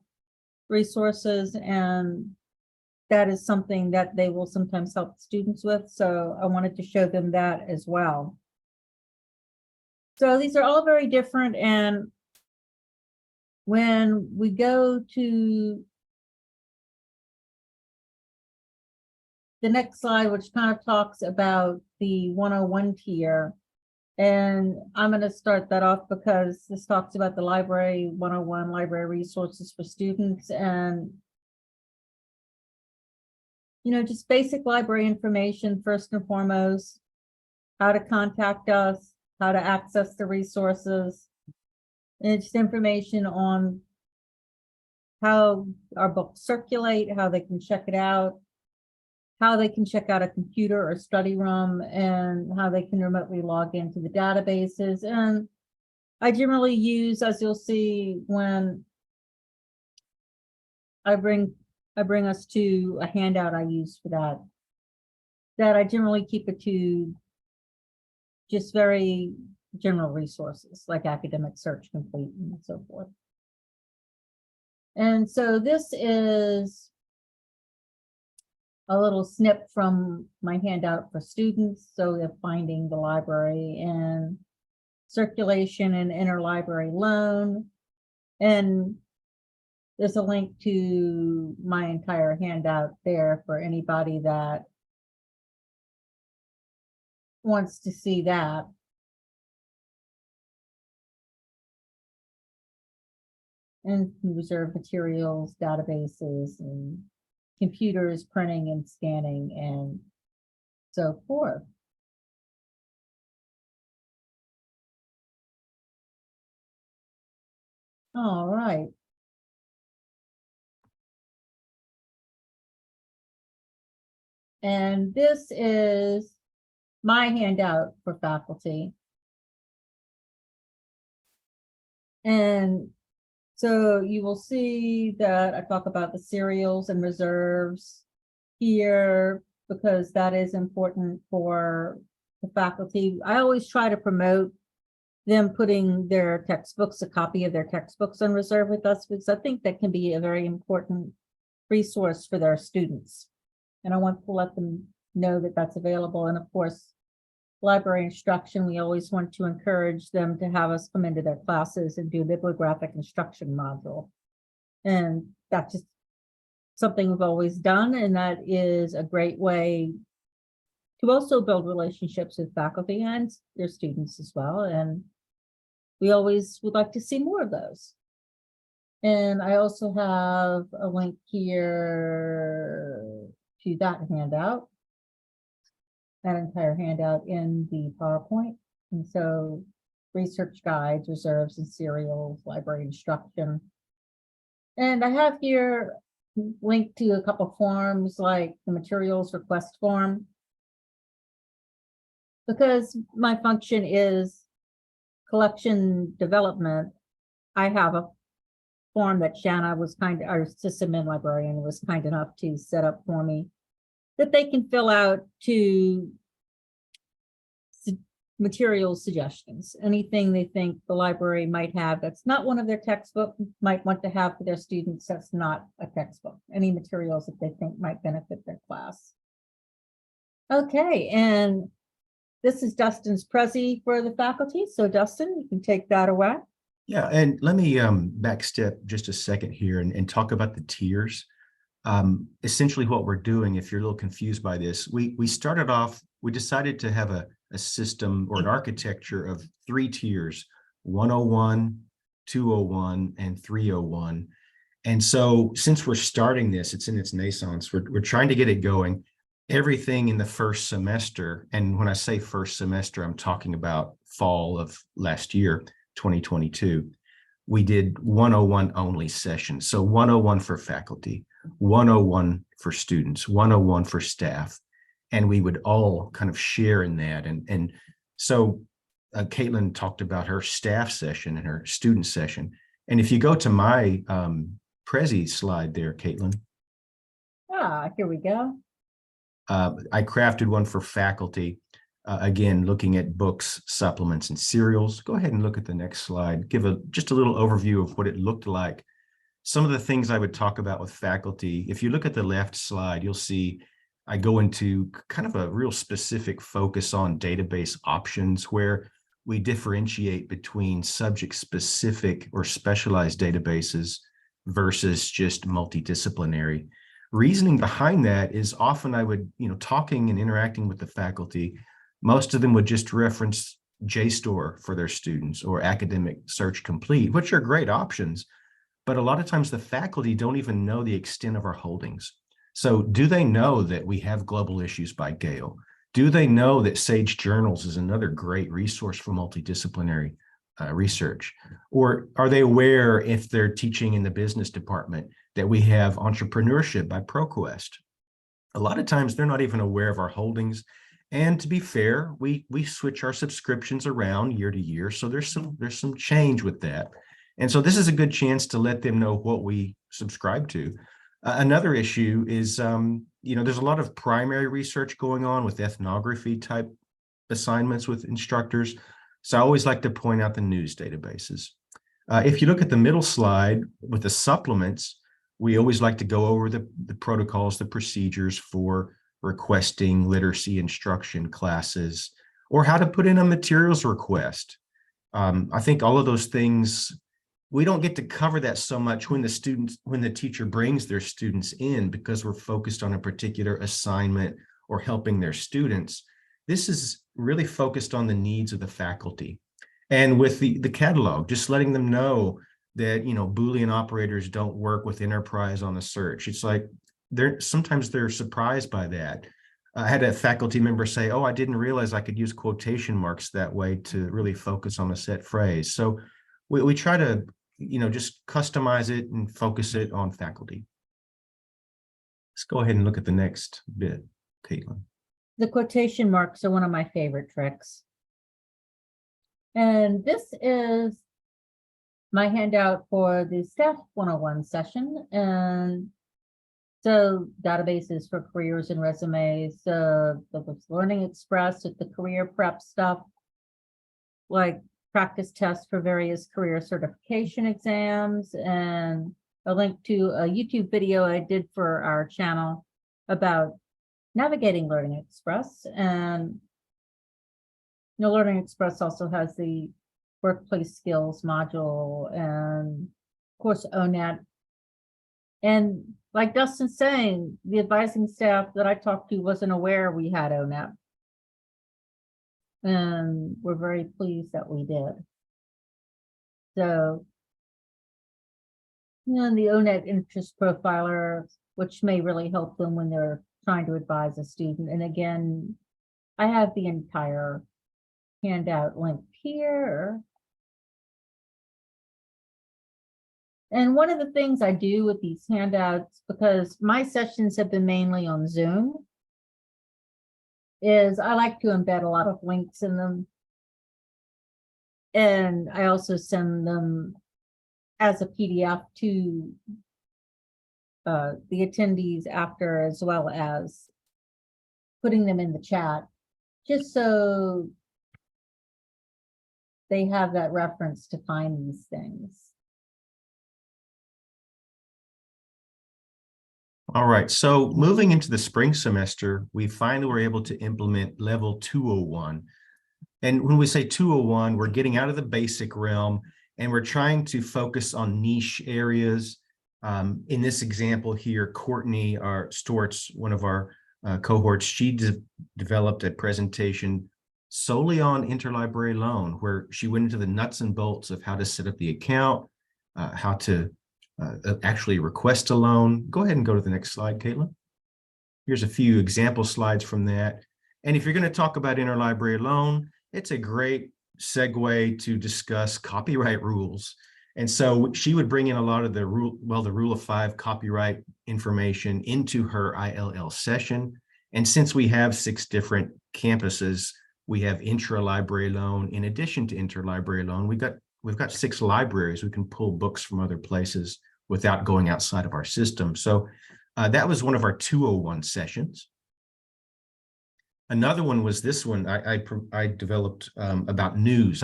Speaker 4: resources, and that is something that they will sometimes help students with. So I wanted to show them that as well. So these are all very different. And when we go to the next slide, which kind of talks about the 101 tier, and I'm going to start that off because this talks about the library 101, library resources for students, and just basic library information first and foremost, how to contact us, how to access the resources, and it's information on how our books circulate, how they can check it out, how they can check out a computer or study room, and how they can remotely log into the databases. And I generally use, as you'll see, when I bring us to a handout I use for that I generally keep it to just very general resources like academic search complete and so forth. And so this is a little snip from my handout for students. So we have finding the library and circulation and interlibrary loan. And there's a link to my entire handout there for anybody that wants to see that. And reserve materials, databases, and computers, printing and scanning, and so forth. All right. And this is my handout for faculty. And so you will see that I talk about the serials and reserves here because that is important for the faculty. I always try to promote them putting their textbooks, a copy of their textbooks on reserve with us, because I think that can be a very important resource for their students. And I want to let them know that that's available. And of course, library instruction, we always want to encourage them to have us come into their classes and do bibliographic instruction module. And that's just something we've always done, and that is a great way to also build relationships with faculty and their students as well. And we always would like to see more of those. And I also have a link here to that handout, that entire handout in the PowerPoint. And so research guides, reserves and serials, library instruction. And I have here linked to a couple forms like the materials request form. Because my function is collection development, I have a form that Shanna was our sysadmin librarian was kind enough to set up for me that they can fill out to material suggestions. Anything they think the library might have that's not one of their textbooks, might want to have for their students that's not a textbook. Any materials that they think might benefit their class. Okay, and this is Dustin's Prezi for the faculty. So Dustin, you can take that away.
Speaker 3: Yeah, and let me backstep just a second here and talk about the tiers. Essentially what we're doing, if you're a little confused by this, we started off, we decided to have a system or an architecture of 3 tiers, 101, 201, and 301. And so since we're starting this, it's in its naissance, we're trying to get it going. Everything in the first semester, and when I say first semester, I'm talking about fall of last year, 2022, we did 101 only sessions. So 101 for faculty, 101 for students, 101 for staff, and we would all kind of share in that. And so Caitlin talked about her staff session and her student session. And if you go to my Prezi slide there, Caitlin.
Speaker 4: Here we go.
Speaker 3: I crafted one for faculty, again, looking at books, supplements, and serials. Go ahead and look at the next slide. Give just a little overview of what it looked like. Some of the things I would talk about with faculty. If you look at the left slide, you'll see I go into kind of a real specific focus on database options where we differentiate between subject-specific or specialized databases versus just multidisciplinary. Reasoning behind that is often I would, talking and interacting with the faculty, most of them would just reference JSTOR for their students or Academic Search Complete, which are great options. But a lot of times the faculty don't even know the extent of our holdings. So do they know that we have Global Issues by Gale? Do they know that Sage Journals is another great resource for multidisciplinary research? Or are they aware, if they're teaching in the business department, that we have Entrepreneurship by ProQuest? A lot of times they're not even aware of our holdings. And to be fair, we switch our subscriptions around year to year. So there's some change with that. And so this is a good chance to let them know what we subscribe to. Another issue is, there's a lot of primary research going on with ethnography type assignments with instructors. So I always like to point out the news databases. If you look at the middle slide with the supplements, we always like to go over the protocols, the procedures for requesting literacy instruction classes, or how to put in a materials request. I think all of those things, we don't get to cover that so much when the teacher brings their students in, because we're focused on a particular assignment or helping their students. This is really focused on the needs of the faculty. And with the catalog, just letting them know that, Boolean operators don't work with enterprise on a search. It's like sometimes they're surprised by that. I had a faculty member say, "Oh, I didn't realize I could use quotation marks that way to really focus on a set phrase." So we try to, just customize it and focus it on faculty. Let's go ahead and look at the next bit, Caitlin.
Speaker 4: The quotation marks are one of my favorite tricks. And this is my handout for the Staff 101 session. And so databases for careers and resumes, the Learning Express with the career prep stuff, like practice tests for various career certification exams, and a link to a YouTube video I did for our channel about navigating Learning Express. And Learning Express also has the workplace skills module and of course ONET. And like Dustin's saying, the advising staff that I talked to wasn't aware we had ONET. And we're very pleased that we did. So, and the ONET interest profiler, which may really help them when they're trying to advise a student. And again, I have the entire handout link here. And one of the things I do with these handouts, because my sessions have been mainly on Zoom, is I like to embed a lot of links in them. And I also send them as a PDF to the attendees after, as well as putting them in the chat, just so they have that reference to find these things.
Speaker 3: All right, so moving into the spring semester, we finally were able to implement level 201. And when we say 201, we're getting out of the basic realm and we're trying to focus on niche areas. In this example here, Courtney Stortz, one of our cohorts, she developed a presentation solely on interlibrary loan, where she went into the nuts and bolts of how to set up the account, how to actually request a loan. Go ahead and go to the next slide, Caitlin. Here's a few example slides from that. And if you're going to talk about interlibrary loan, it's a great segue to discuss copyright rules. And so she would bring in a lot of the rule of 5 copyright information into her ILL session. And since we have 6 different campuses, we have intra-library loan. In addition to interlibrary loan, we've got 6 libraries. We can pull books from other places without going outside of our system. So that was one of our 201 sessions. Another one was this one I developed about news.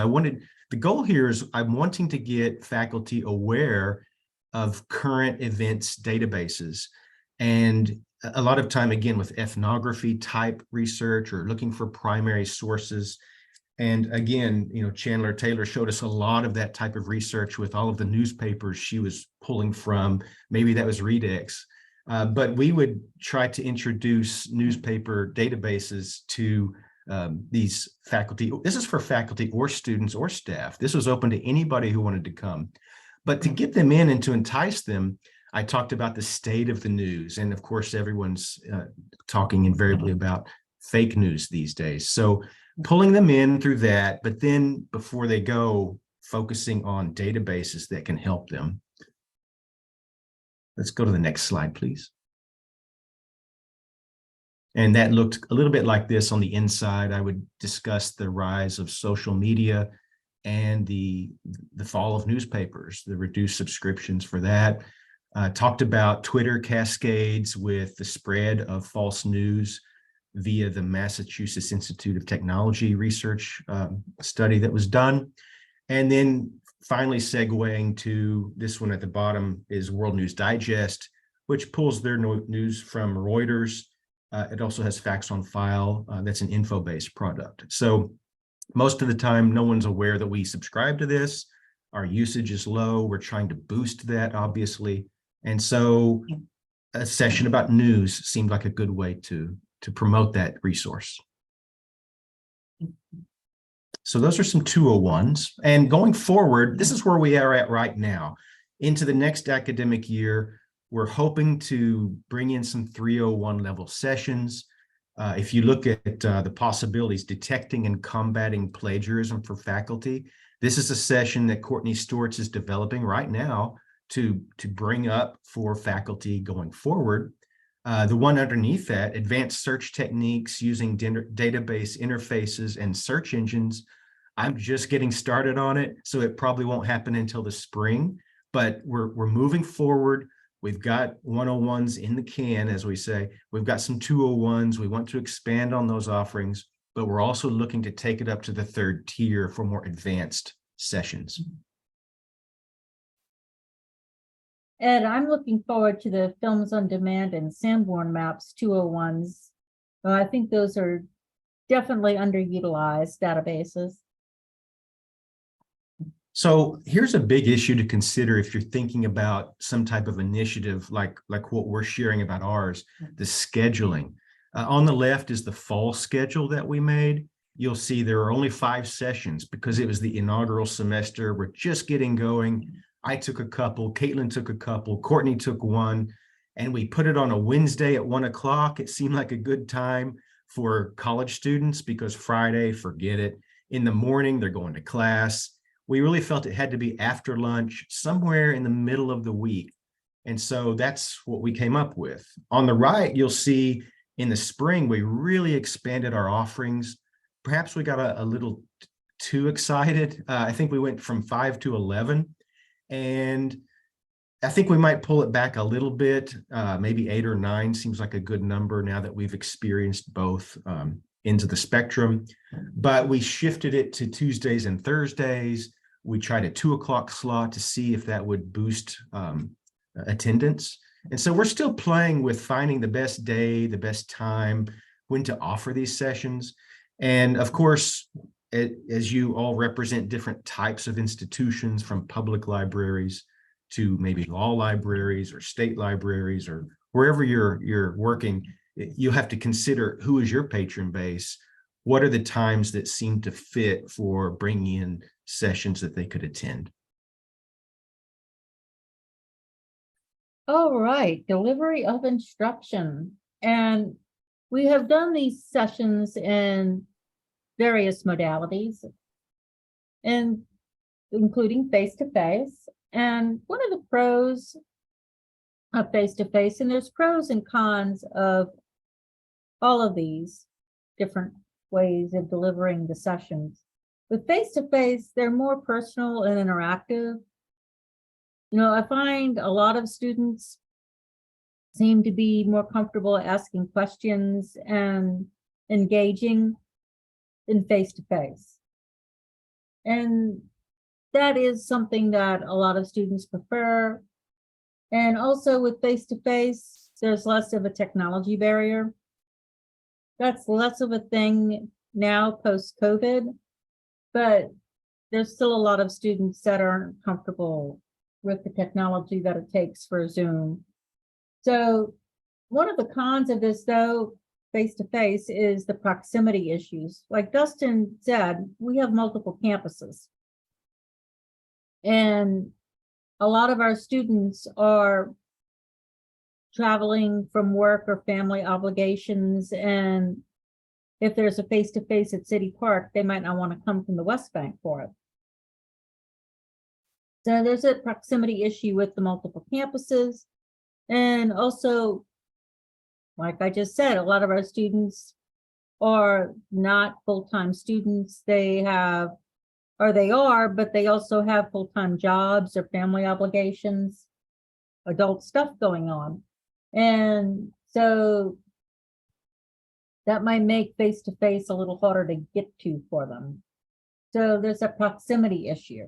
Speaker 3: The goal here is I'm wanting to get faculty aware of current events databases. And a lot of time, again, with ethnography type research or looking for primary sources. And again, Chandler Taylor showed us a lot of that type of research with all of the newspapers she was pulling from. Maybe that was Redex. But we would try to introduce newspaper databases to these faculty. This is for faculty or students or staff. This was open to anybody who wanted to come. But to get them in and to entice them, I talked about the state of the news. And of course, everyone's talking invariably about fake news these days. So pulling them in through that, but then before they go, focusing on databases that can help them. Let's go to the next slide, please. And that looked a little bit like this on the inside. I would discuss the rise of social media and the fall of newspapers, the reduced subscriptions for that. Talked about Twitter cascades with the spread of false news via the Massachusetts Institute of Technology research study that was done. And then finally segueing to this one at the bottom is World News Digest, which pulls their news from Reuters. It also has facts on file. That's an info-based product. So most of the time, no one's aware that we subscribe to this. Our usage is low. We're trying to boost that, obviously. And so a session about news seemed like a good way to promote that resource. So those are some 201s. And going forward, this is where we are at right now. Into the next academic year, we're hoping to bring in some 301 level sessions. If you look at the possibilities, detecting and combating plagiarism for faculty, this is a session that Courtney Stortz is developing right now to bring up for faculty going forward. The one underneath that, advanced search techniques using database interfaces and search engines. I'm just getting started on it, so it probably won't happen until the spring, but we're moving forward. We've got 101s in the can, as we say. We've got some 201s. We want to expand on those offerings, but we're also looking to take it up to the 3rd tier for more advanced sessions.
Speaker 4: Ed, I'm looking forward to the Films on Demand and Sanborn Maps 201s. I think those are definitely underutilized databases.
Speaker 3: So here's a big issue to consider if you're thinking about some type of initiative like what we're sharing about ours, the scheduling. On the left is the fall schedule that we made. You'll see there are only 5 sessions because it was the inaugural semester. We're just getting going. I took a couple, Caitlin took a couple, Courtney took one, and we put it on a Wednesday at 1 o'clock. It seemed like a good time for college students because Friday, forget it. In the morning, they're going to class. We really felt it had to be after lunch, somewhere in the middle of the week. And so that's what we came up with. On the right, you'll see in the spring, we really expanded our offerings. Perhaps we got a little too excited. I think we went from 5 to 11. And I think we might pull it back a little bit. Maybe 8 or 9 seems like a good number now that we've experienced both ends of the spectrum. But we shifted it to Tuesdays and Thursdays. We tried a 2 o'clock slot to see if that would boost attendance. And so we're still playing with finding the best day, the best time, when to offer these sessions. And of course, as you all represent different types of institutions, from public libraries to maybe law libraries or state libraries or wherever you're working, you'll have to consider who is your patron base. What are the times that seem to fit for bringing in sessions that they could attend?
Speaker 4: All right, delivery of instruction. And we have done these sessions in various modalities, and including face-to-face. And one of the pros of face-to-face, and there's pros and cons of all of these different ways of delivering the sessions. With face-to-face, they're more personal and interactive. You know, I find a lot of students seem to be more comfortable asking questions and engaging in face-to-face. And that is something that a lot of students prefer. And also with face-to-face, there's less of a technology barrier. That's less of a thing now post-COVID, but there's still a lot of students that aren't comfortable with the technology that it takes for Zoom. So one of the cons of this, though, face-to-face, is the proximity issues. Like Dustin said, we have multiple campuses. And a lot of our students are traveling from work or family obligations. And if there's a face-to-face at City Park, they might not want to come from the West Bank for it. So there's a proximity issue with the multiple campuses. And also, like I just said, a lot of our students are not full-time students. They have, or they are, but they also have full-time jobs or family obligations, adult stuff going on. And so that might make face-to-face a little harder to get to for them. So there's a proximity issue.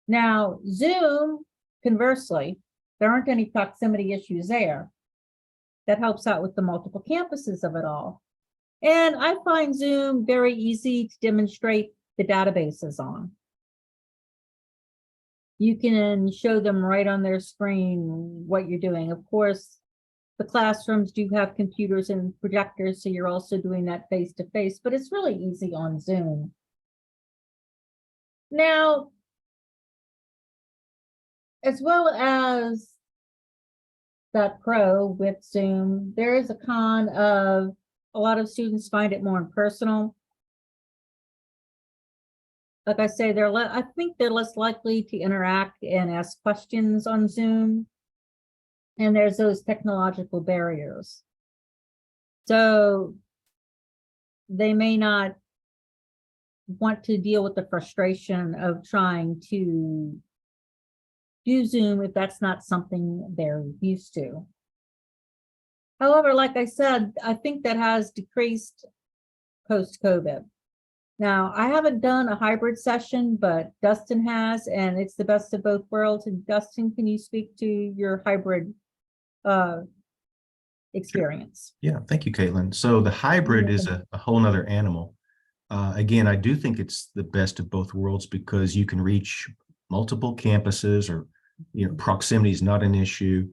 Speaker 4: Now, Zoom, conversely, there aren't any proximity issues there. That helps out with the multiple campuses of it all. And I find Zoom very easy to demonstrate the databases on. You can show them right on their screen what you're doing. Of course, the classrooms do have computers and projectors, so you're also doing that face-to-face, but it's really easy on Zoom. Now, as well as that pro with Zoom, there is a con of a lot of students find it more impersonal. Like I say, I think they're less likely to interact and ask questions on Zoom. And there's those technological barriers. So they may not want to deal with the frustration of trying to do Zoom if that's not something they're used to. However, like I said, I think that has decreased post-COVID. Now, I haven't done a hybrid session, but Dustin has, and it's the best of both worlds. And Dustin, can you speak to your hybrid experience?
Speaker 3: Yeah, thank you, Caitlin. So the hybrid is a whole nother animal. Again, I do think it's the best of both worlds because you can reach multiple campuses, or proximity is not an issue.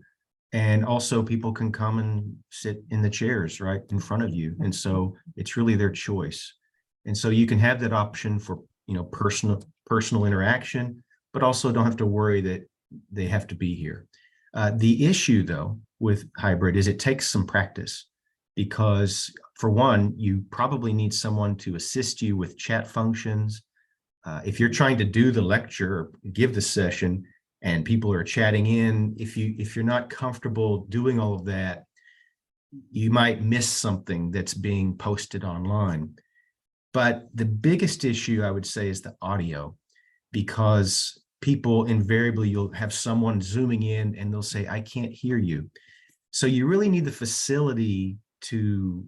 Speaker 3: And also people can come and sit in the chairs right in front of you. And so it's really their choice. And so you can have that option for, personal interaction, but also don't have to worry that they have to be here. The issue though with hybrid is it takes some practice, because for one, you probably need someone to assist you with chat functions. If you're trying to do the lecture or give the session and people are chatting in, if you're not comfortable doing all of that, you might miss something that's being posted online. But the biggest issue I would say is the audio, because people invariably, you'll have someone zooming in and they'll say, I can't hear you. So you really need the facility to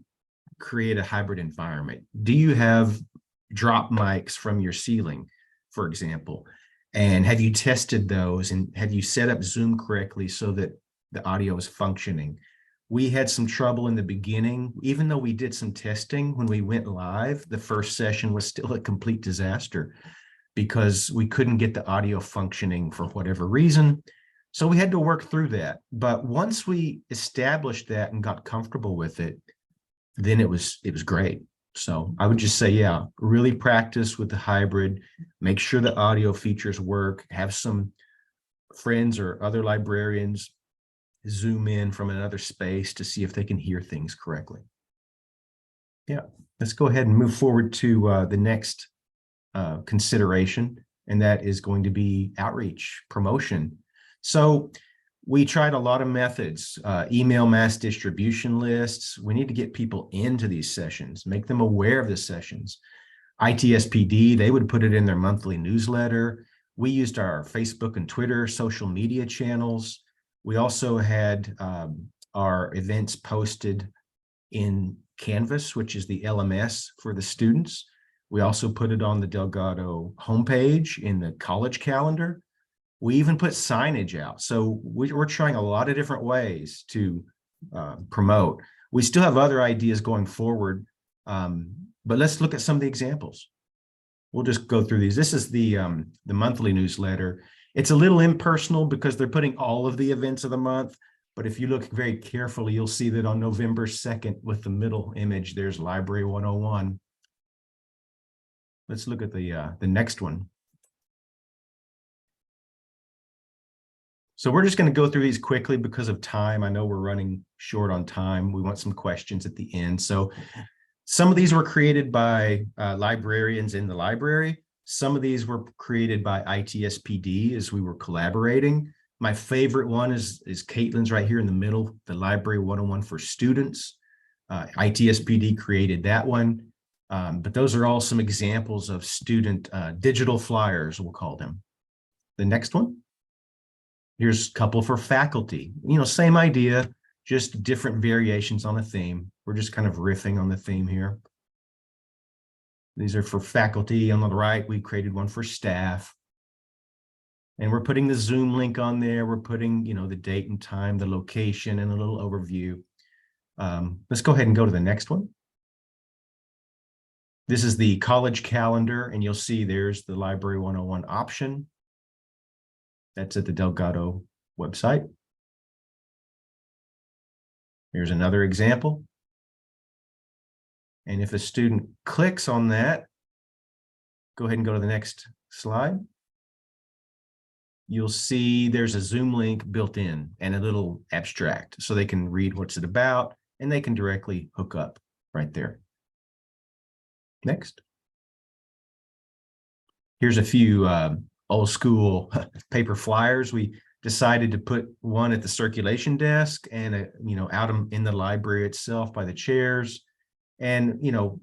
Speaker 3: create a hybrid environment. Do you have drop mics from your ceiling, for example? And have you tested those, and have you set up Zoom correctly so that the audio is functioning? We had some trouble in the beginning. Even though we did some testing when we went live, the first session was still a complete disaster because we couldn't get the audio functioning for whatever reason. So we had to work through that. But once we established that and got comfortable with it, then it was great. So I would just say, yeah, really practice with the hybrid, make sure the audio features work, have some friends or other librarians zoom in from another space to see if they can hear things correctly. Yeah, let's go ahead and move forward to the next consideration, and that is going to be outreach, promotion. So we tried a lot of methods, email mass distribution lists. We need to get people into these sessions, make them aware of the sessions. ITSPD, they would put it in their monthly newsletter. We used our Facebook and Twitter social media channels. We also had our events posted in Canvas, which is the LMS for the students. We also put it on the Delgado homepage in the college calendar. We even put signage out. So we're trying a lot of different ways to promote. We still have other ideas going forward, but let's look at some of the examples. We'll just go through these. This is the monthly newsletter. It's a little impersonal because they're putting all of the events of the month. But if you look very carefully, you'll see that on November 2nd, with the middle image, there's Library 101. Let's look at the next one. So we're just going to go through these quickly because of time. I know we're running short on time. We want some questions at the end. So some of these were created by librarians in the library. Some of these were created by ITSPD as we were collaborating. My favorite one is Caitlin's right here in the middle, the Library 101 for students. ITSPD created that one. But those are all some examples of student digital flyers, we'll call them. The next one. Here's a couple for faculty. Same idea, just different variations on a theme. We're just kind of riffing on the theme here. These are for faculty. On the right, we created one for staff. And we're putting the Zoom link on there. We're putting, the date and time, the location, and a little overview. Let's go ahead and go to the next one. This is the college calendar, and you'll see there's the Library 101 option. That's at the Delgado website. Here's another example. And if a student clicks on that, go ahead and go to the next slide. You'll see there's a Zoom link built in and a little abstract, so they can read what's it about, and they can directly hook up right there. Next. Here's a few old school paper flyers. We decided to put one at the circulation desk and out in the library itself by the chairs. And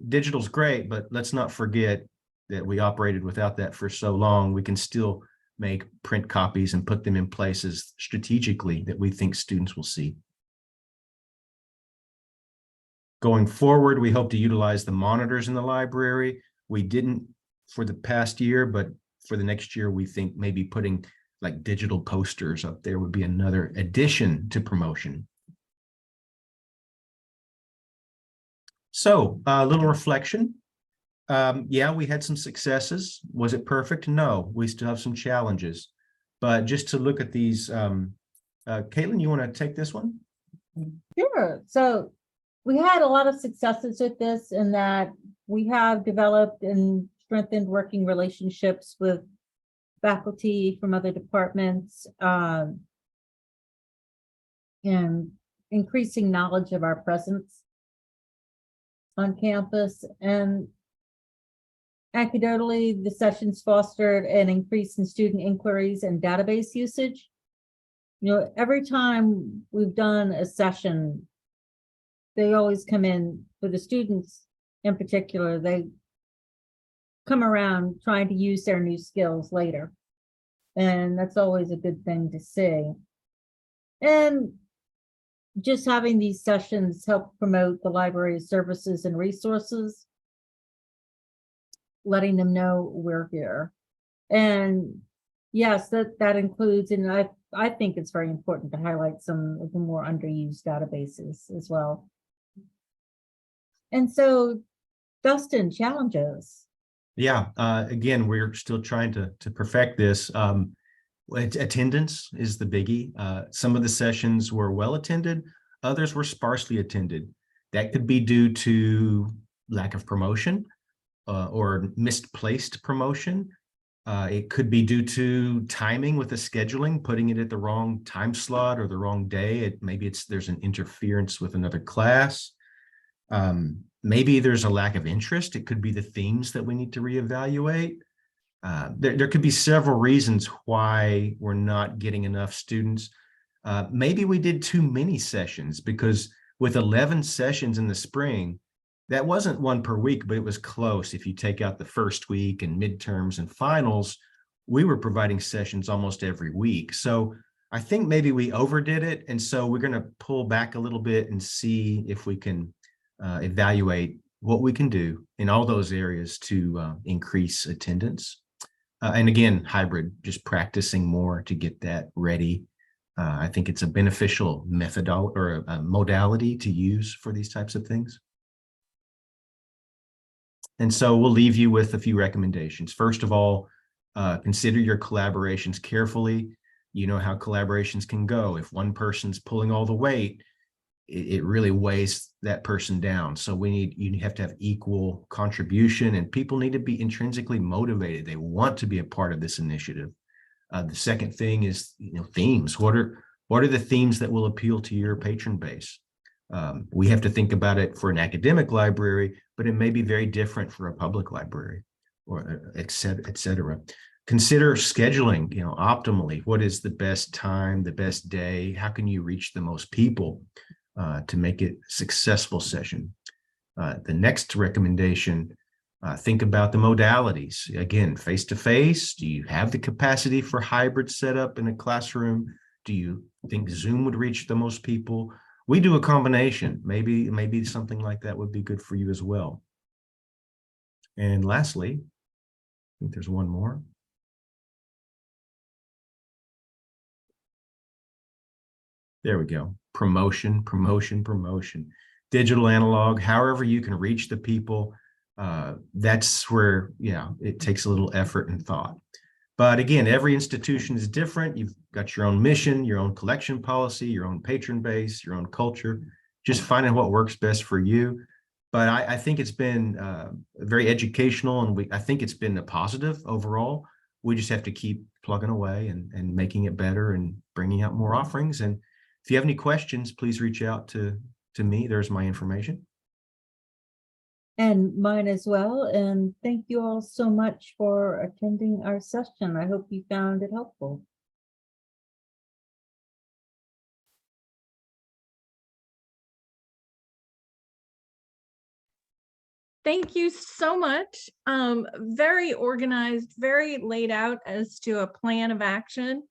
Speaker 3: digital's great, but let's not forget that we operated without that for so long. We can still make print copies and put them in places strategically that we think students will see. Going forward, we hope to utilize the monitors in the library. We didn't for the past year, but for the next year, we think maybe putting like digital posters up there would be another addition to promotion. So a little reflection. Yeah, we had some successes. Was it perfect? No, we still have some challenges. But just to look at these, Caitlin, you want to take this one?
Speaker 4: Sure. So we had a lot of successes with this in that we have developed and strengthened working relationships with faculty from other departments, and increasing knowledge of our presence on campus. And anecdotally, the sessions fostered an increase in student inquiries and database usage. You know, every time we've done a session, they always come in, for the students in particular, they come around trying to use their new skills later. And that's always a good thing to see. And just having these sessions help promote the library's services and resources, letting them know we're here. And yes, that includes, and I think it's very important to highlight some of the more underused databases as well. And so, Dustin, challenges.
Speaker 3: Yeah, again, we're still trying to perfect this. Attendance is the biggie. Some of the sessions were well attended, others were sparsely attended. That could be due to lack of promotion or misplaced promotion. It could be due to timing with the scheduling, putting it at the wrong time slot or the wrong day. Maybe there's an interference with another class. Maybe there's a lack of interest. It could be the themes that we need to reevaluate. There could be several reasons why we're not getting enough students. Maybe we did too many sessions, because with 11 sessions in the spring, that wasn't one per week, but it was close. If you take out the first week and midterms and finals, we were providing sessions almost every week. So I think maybe we overdid it. And so we're going to pull back a little bit and see if we can evaluate what we can do in all those areas to increase attendance. And again, hybrid, just practicing more to get that ready. I think it's a beneficial methodology or a modality to use for these types of things. And so we'll leave you with a few recommendations. First of all, consider your collaborations carefully. You know how collaborations can go. If one person's pulling all the weight, it really weighs that person down. So you have to have equal contribution, and people need to be intrinsically motivated. They want to be a part of this initiative. The second thing is, themes. What are the themes that will appeal to your patron base? We have to think about it for an academic library, but it may be very different for a public library, or et cetera. Consider scheduling, optimally. What is the best time, the best day? How can you reach the most people to make it a successful session? The next recommendation, think about the modalities. Again, face-to-face. Do you have the capacity for hybrid setup in a classroom? Do you think Zoom would reach the most people? We do a combination. Maybe something like that would be good for you as well. And lastly, I think there's one more. There we go. Promotion. Digital, analog, however you can reach the people. That's where, it takes a little effort and thought. But again, every institution is different. You've got your own mission, your own collection policy, your own patron base, your own culture, just finding what works best for you. But I think it's been very educational, and I think it's been a positive overall. We just have to keep plugging away and making it better and bringing out more offerings. And if you have any questions, please reach out to me. There's my information.
Speaker 4: And mine as well. And thank you all so much for attending our session. I hope you found it helpful.
Speaker 1: Thank you so much. Very organized, very laid out as to a plan of action.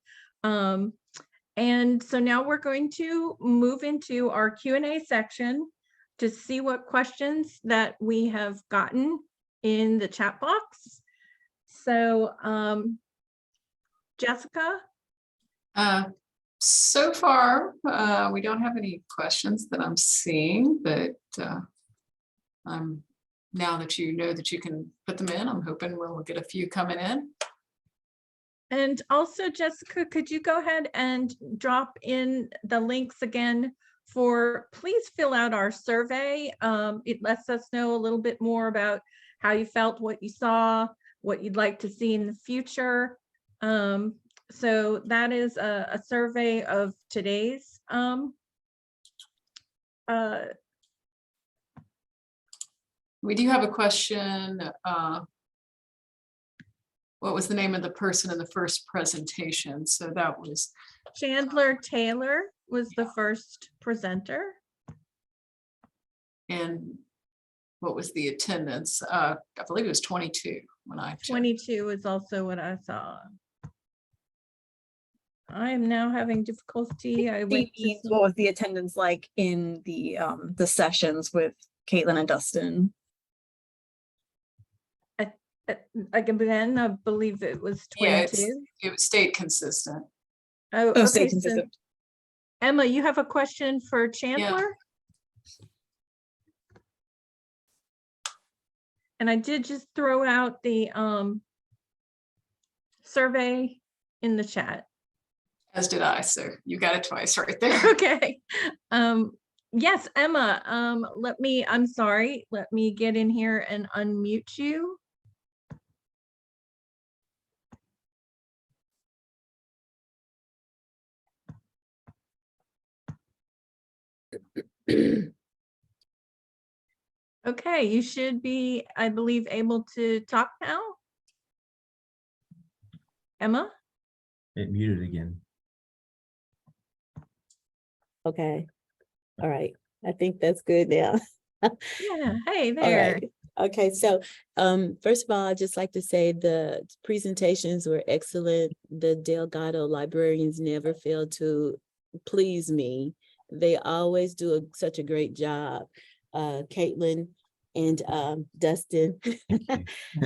Speaker 1: And so now we're going to move into our Q&A section to see what questions that we have gotten in the chat box. So Jessica?
Speaker 5: So far, we don't have any questions that I'm seeing, but now that you know that you can put them in, I'm hoping we'll get a few coming in.
Speaker 1: And also, Jessica, could you go ahead and drop in the links again for, please fill out our survey. It lets us know a little bit more about how you felt, what you saw, what you'd like to see in the future. So that is a survey of today's
Speaker 5: We do have a question. What was the name of the person in the first presentation? So that was
Speaker 1: Chandler Taylor was the first presenter.
Speaker 5: And what was the attendance? I believe it was 22 when I checked.
Speaker 1: 22 is also what I saw. I am now having difficulty. I went to
Speaker 6: Means what was the attendance like in the sessions with Caitlin and Dustin?
Speaker 1: again, I believe it was
Speaker 5: Yeah,
Speaker 1: 22.
Speaker 5: it stayed consistent.
Speaker 1: Oh,
Speaker 6: Oh,
Speaker 1: okay.
Speaker 6: stay
Speaker 1: So
Speaker 6: consistent.
Speaker 1: Emma, you have a question for Chandler? And I did just throw out the survey in the chat.
Speaker 5: As did I, so you got it twice right there.
Speaker 1: Okay. Yes, Emma, I'm sorry, let me get in here and unmute you. Okay, you should be, I believe, able to talk now. Emma?
Speaker 3: It muted again.
Speaker 7: Okay. All right. I think that's good now.
Speaker 1: Yeah, hey
Speaker 7: All
Speaker 1: there.
Speaker 7: right. Okay, so first of all, I'd just like to say the presentations were excellent. The Delgado librarians never fail to please me. They always do such a great job. Caitlin and Dustin,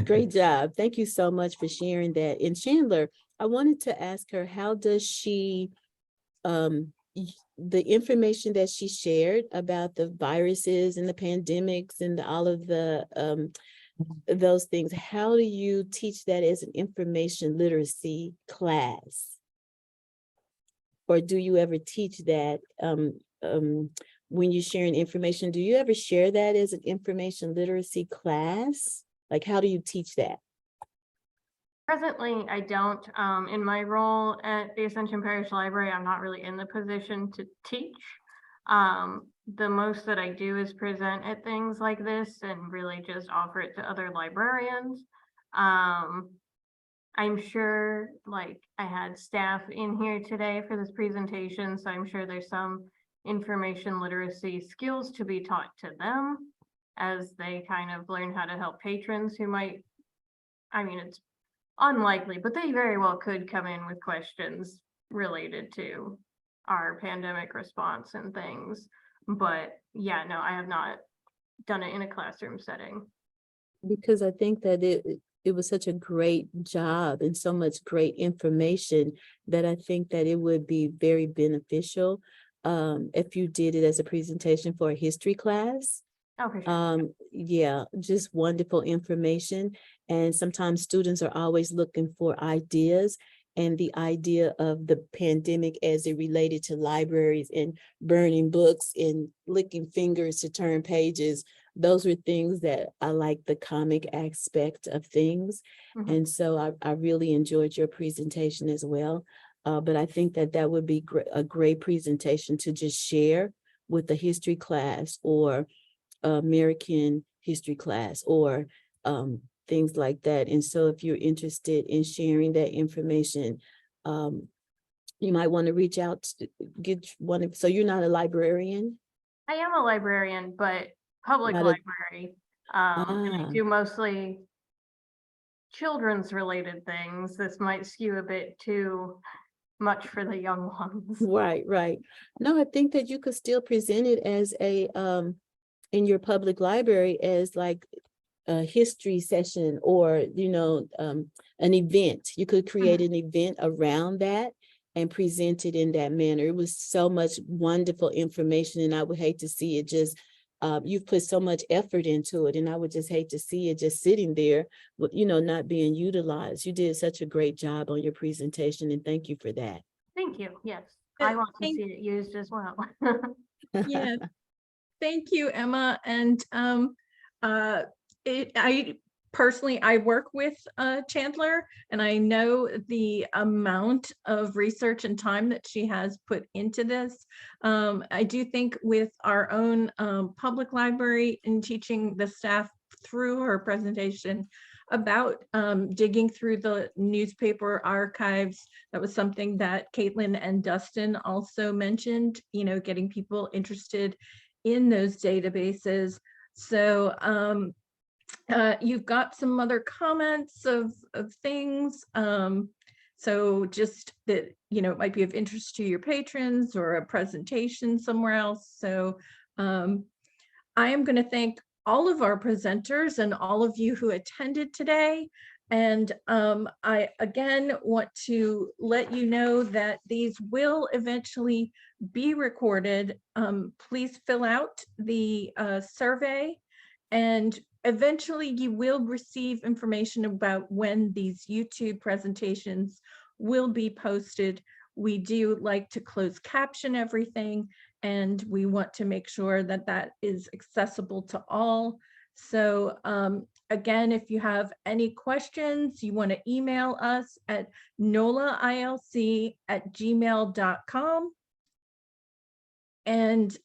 Speaker 7: great job. Thank you so much for sharing that. And Chandler, I wanted to ask her, how does she, the information that she shared about the viruses and the pandemics and all of the those things, how do you teach that as an information literacy class? Or do you ever teach that when you're sharing information? Do you ever share that as an information literacy class? Like, how do you teach that?
Speaker 2: Presently, I don't. In my role at the Ascension Parish Library, I'm not really in the position to teach. The most that I do is present at things like this and really just offer it to other librarians. I'm sure, like, I had staff in here today for this presentation, so I'm sure there's some information literacy skills to be taught to them as they kind of learn how to help patrons who might, I mean, it's unlikely, but they very well could come in with questions related to our pandemic response and things. But yeah, no, I have not done it in a classroom setting.
Speaker 7: Because I think that it was such a great job and so much great information that I think that it would be very beneficial if you did it as a presentation for a history class.
Speaker 2: Oh, for sure.
Speaker 7: Yeah, just wonderful information. And sometimes students are always looking for ideas, and the idea of the pandemic as it related to libraries and burning books and licking fingers to turn pages. Those were things that I like, the comic aspect of things.
Speaker 2: Mhm.
Speaker 7: And so I really enjoyed your presentation as well. But I think that that would be a great presentation to just share with the history class or American history class or things like that. And so if you're interested in sharing that information, you might want to reach out to get one. So you're not a librarian?
Speaker 2: I am a librarian, but public
Speaker 7: Not a-
Speaker 2: library. And I
Speaker 7: Ah.
Speaker 2: do mostly children's related things. This might skew a bit too much for the young ones.
Speaker 7: Right, right. No, I think that you could still present it as a in your public library as like a history session or, an event. You could create an event around that and present it in that manner. It was so much wonderful information, and I would hate to see it just, you've put so much effort into it, and I would just hate to see it just sitting there, not being utilized. You did such a great job on your presentation, and thank you for that.
Speaker 2: Thank you. Yes, I want to
Speaker 1: thank-
Speaker 2: see it used as well.
Speaker 1: Yeah, thank you, Emma. And I work with Chandler, and I know the amount of research and time that she has put into this. I do think with our own public library and teaching the staff through her presentation about digging through the newspaper archives, that was something that Caitlin and Dustin also mentioned, getting people interested in those databases. So you've got some other comments of things. So just that, it might be of interest to your patrons or a presentation somewhere else. So I am going to thank all of our presenters and all of you who attended today. And I again want to let you know that these will eventually be recorded. Please fill out the survey, and eventually you will receive information about when these YouTube presentations will be posted. We do like to close caption everything, and we want to make sure that that is accessible to all. So again, if you have any questions, you want to email us at nolaILC@gmail.com. And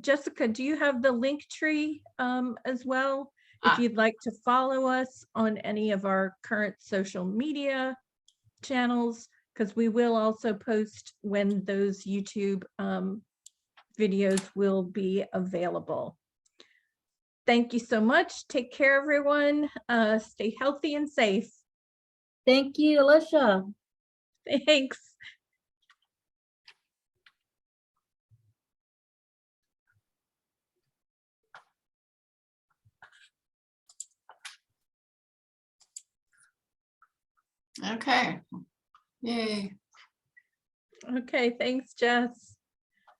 Speaker 1: Jessica, do you have the link tree as well? If you'd like to follow us on any of our current social media channels, because we will also post when those YouTube videos will be available. Thank you so much. Take care, everyone. Stay healthy and safe.
Speaker 4: Thank you, Alicia.
Speaker 1: Thanks.
Speaker 5: Okay. Yay.
Speaker 1: Okay, thanks, Jess.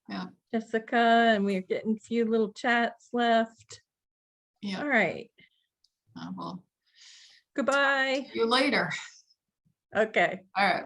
Speaker 5: Yeah.
Speaker 1: Jessica, and we're getting a few little chats left.
Speaker 5: Yeah.
Speaker 1: All right.
Speaker 5: Well,
Speaker 1: Goodbye.
Speaker 5: see you later.
Speaker 1: Okay.
Speaker 5: All right.